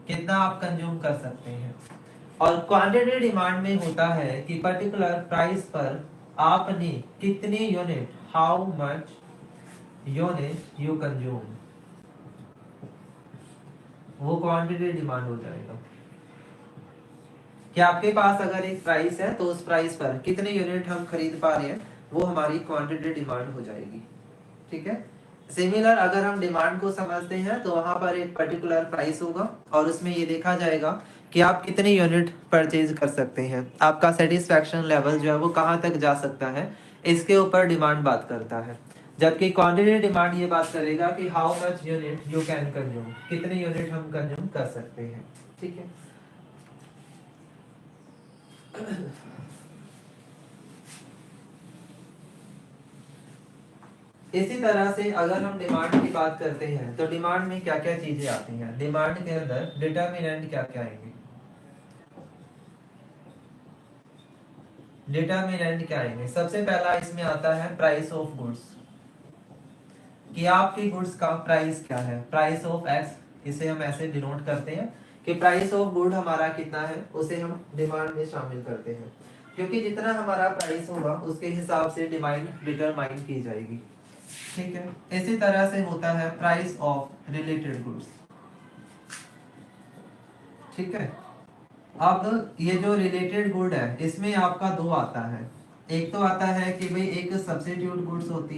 कितना आप कंज्यूम कर सकते हैं। और क्वांटिटी डिमांड में होता है कि पर्टिकुलर प्राइस पर आपने कितनी unit, how much unit you consume, वो क्वांटिटी डिमांड हो जाएगा कि आपके पास अगर एक प्राइस है तो उस प्राइस पर कितने यूनिट हम खरीद पा रहे हैं, वो हमारी क्वांटिटी डिमांड हो जाएगी। ठीक है, सिमिलर अगर हम डिमांड को समझते हैं तो वहां पर एक पर्टिकुलर प्राइस होगा और उसमें ये देखा जाएगा कि आप कितने यूनिट परचेज कर सकते हैं, आपका सेटिस्फैक्शन लेवल जो है वो कहाँ तक जा सकता है, इसके ऊपर डिमांड बात करता है। जबकि क्वांटिटी डिमांड ये बात करेगा कि how much unit you can consume, कितने यूनिट हम कंज्यूम कर सकते हैं। ठीक है, इसी तरह से अगर हम डिमांड की बात करते हैं तो डिमांड में क्या क्या चीजें आती हैं, डिमांड के अंदर डिटर्मिनेंट क्या क्या आएंगे, डिटर्मिनेंट क्या आएंगे? सबसे पहला इसमें आता है प्राइस ऑफ गुड्स, कि आपकी गुड्स का प्राइस क्या है, प्राइस ऑफ एक्स, इसे हम ऐसे डिनोट करते हैं कि प्राइस ऑफ गुड हमारा कितना है उसे हम डिमांड में शामिल करते हैं, क्योंकि जितना हमारा प्राइस होगा उसके हिसाब से डिमांड डिटरमाइन की जाएगी। ठीक है, इसी तरह से होता है प्राइस ऑफ रिलेटेड गुड्स। ठीक है, अब ये जो रिलेटेड गुड है इसमें आपका दो आता है। एक तो आता है कि भाई एक सब्स्टिट्यूट गुड्स होती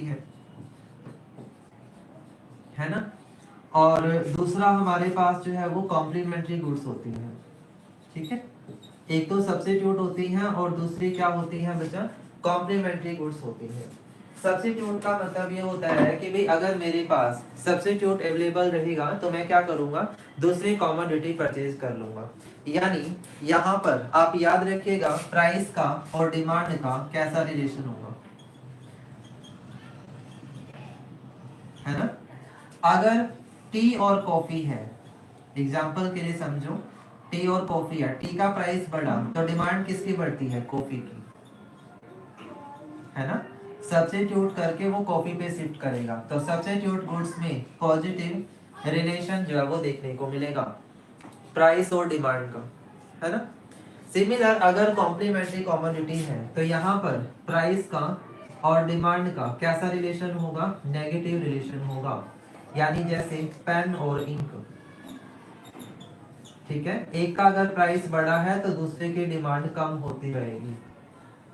है ना, और दूसरा हमारे पास जो है वो कॉम्प्लीमेंट्री गुड्स होती है। ठीक है, एक तो सब्स्टिट्यूट होती है और दूसरी क्या होती है बच्चा, कॉम्प्लीमेंट्री गुड्स होती है। सब्स्टिट्यूट का मतलब ये होता है कि भाई अगर मेरे पास सब्स्टिट्यूट अवेलेबल रहेगा तो मैं क्या करूंगा, दूसरी कॉमोडिटी परचेज कर लूंगा। यानी यहाँ पर आप याद रखिएगा प्राइस का और डिमांड का कैसा रिलेशन होगा, है ना। अगर टी और कॉफी है, एग्जाम्पल के लिए समझो, टी और कॉफी है, टी का प्राइस बढ़ा तो डिमांड किसकी बढ़ती है, कॉफी की, है ना। सब्स्टिट्यूट करके वो कॉफी पे शिफ्ट करेगा, तो सब्स्टिट्यूट गुड्स में पॉजिटिव रिलेशन जो है वो देखने को मिलेगा प्राइस और डिमांड का, है ना। सिमिलर अगर कॉम्प्लीमेंट्री कॉमोडिटी है तो यहाँ पर प्राइस का और डिमांड का कैसा रिलेशन होगा, नेगेटिव रिलेशन होगा। यानी जैसे पेन और इंक, ठीक है, एक का अगर प्राइस बढ़ा है तो दूसरे की डिमांड कम होती रहेगी।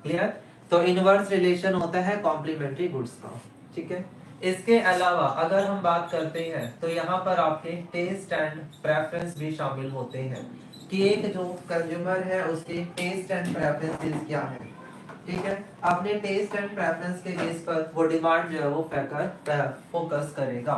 क्लियर, तो इनवर्स रिलेशन होता है कॉम्प्लीमेंट्री गुड्स का। ठीक है, इसके अलावा अगर हम बात करते हैं तो यहाँ पर आपके टेस्ट एंड प्रेफरेंस भी शामिल होते हैं कि एक जो कंज्यूमर है उसके टेस्ट एंड प्रेफरेंसेस क्या है। ठीक है, अपने टेस्ट एंड प्रेफरेंस के बेस पर वो डिमांड जो है वो फोकस करेगा।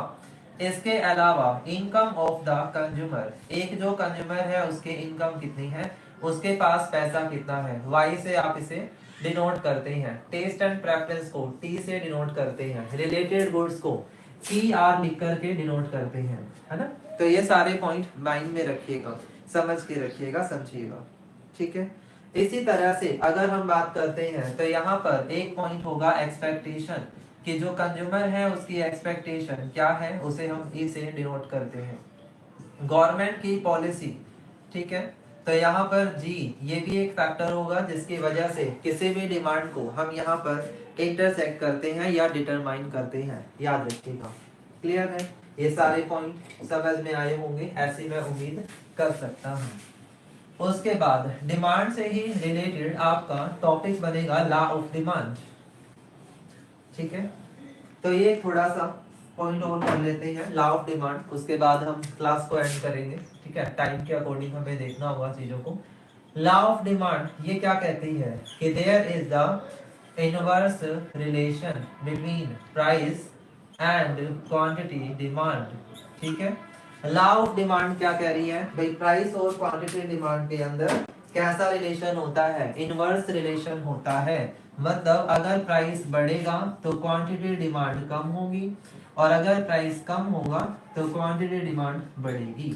इसके अलावा इनकम ऑफ द कंज्यूमर, एक जो कंज्यूमर है उसके इनकम कितनी है, उसके पास पैसा कितना है, वाई से आप इसे डिनोट करते हैं, टेस्ट एंड प्रेफरेंस को टी से डिनोट करते हैं, रिलेटेड गुड्स को पी आर लिख करके डिनोट करते हैं, है ना। तो ये सारे पॉइंट माइंड में रखिएगा, समझ के रखिएगा, समझिएगा। ठीक है, इसी तरह से अगर हम बात करते हैं तो यहाँ पर एक पॉइंट होगा एक्सपेक्टेशन, कि जो कंज्यूमर है उसकी एक्सपेक्टेशन क्या है उसे हम ई से डिनोट करते हैं। गवर्नमेंट की पॉलिसी, ठीक है, तो यहाँ पर जी ये भी एक फैक्टर होगा जिसकी वजह से किसी भी डिमांड को हम यहाँ पर इंटरसेक्ट करते हैं या डिटरमाइन करते हैं, याद रखिएगा। क्लियर है, ये सारे पॉइंट समझ में आए होंगे, ऐसी मैं उम्मीद कर सकता हूँ। उसके बाद डिमांड से ही रिलेटेड आपका टॉपिक बनेगा लॉ ऑफ डिमांड। ठीक है, तो ये थोड़ा सा पॉइंट और कर लेते हैं लॉ ऑफ डिमांड, उसके बाद हम क्लास को एंड करेंगे। ठीक है, टाइम के अकॉर्डिंग हमें देखना होगा चीजों को। लॉ ऑफ डिमांड ये क्या कहती है कि there is the inverse relation between price and quantity demand. ठीक है, लॉ ऑफ डिमांड क्या कह रही है भाई, प्राइस और क्वांटिटी डिमांड के अंदर कैसा रिलेशन होता है, इनवर्स रिलेशन होता है। मतलब अगर प्राइस बढ़ेगा तो क्वांटिटी डिमांड कम होगी, और अगर प्राइस कम होगा तो क्वांटिटी डिमांड बढ़ेगी।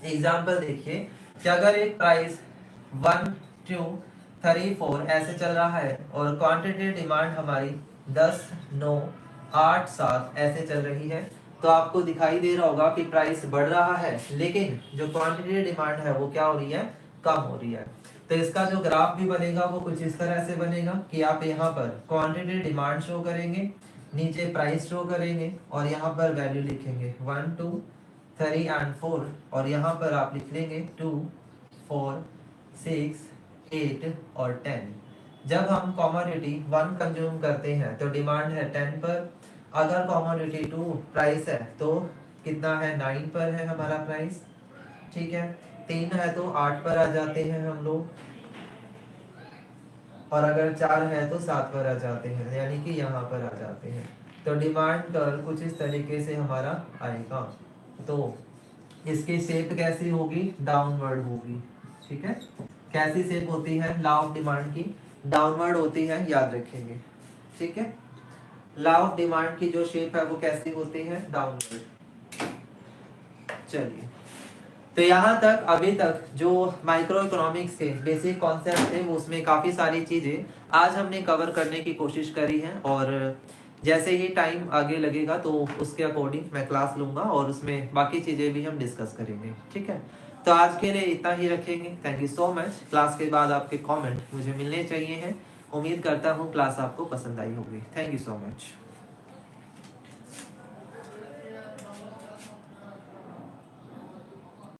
एग्जांपल देखिए कि अगर एक प्राइस 1 2 3 4 ऐसे चल रहा है और क्वांटिटी डिमांड हमारी 10 9 8 7 ऐसे चल रही है, तो आपको दिखाई दे रहा होगा कि प्राइस बढ़ रहा है लेकिन जो क्वांटिटी डिमांड है वो क्या हो रही है, कम हो रही है। तो इसका जो ग्राफ भी बनेगा वो कुछ इस तरह से बनेगा कि आप यहाँ पर क्वांटिटी डिमांड शो करेंगे, नीचे प्राइस शो करेंगे और यहाँ पर वैल्यू लिखेंगे 1 2 3 एंड 4, और यहाँ पर आप लिख लेंगे 2 4 6 8 और 10। जब हम कमोडिटी 1 कंज्यूम करते हैं तो डिमांड है 10 पर, अगर कमोडिटी 2 प्राइस है तो कितना है, 9 पर है हमारा प्राइस। ठीक है, 3 है तो 8 पर आ जाते हैं हम लोग, और अगर 4 है तो 7 पर आ जाते हैं, यानी कि यहाँ पर आ जाते हैं। तो डिमांड कर्व कुछ इस तरीके से हमारा आएगा। तो इसकी शेप कैसी होगी, डाउनवर्ड होगी। ठीक है, कैसी शेप होती है लॉ ऑफ डिमांड की, डाउनवर्ड होती है, याद रखेंगे। ठीक है, लॉ ऑफ डिमांड की जो शेप है वो कैसी होती है, डाउनवर्ड। चलिए, तो यहाँ तक अभी तक जो माइक्रो इकोनॉमिक्स के बेसिक कॉन्सेप्ट थे उसमें काफ़ी सारी चीज़ें आज हमने कवर करने की कोशिश करी है, और जैसे ही टाइम आगे लगेगा तो उसके अकॉर्डिंग मैं क्लास लूँगा और उसमें बाकी चीज़ें भी हम डिस्कस करेंगे। ठीक है, तो आज के लिए इतना ही रखेंगे। Thank you so much. Class के बाद आपके कमेंट मुझे मिलने चाहिए हैं। उम्मीद करता हूँ क्लास आपको पसंद आई होगी। Thank you so much.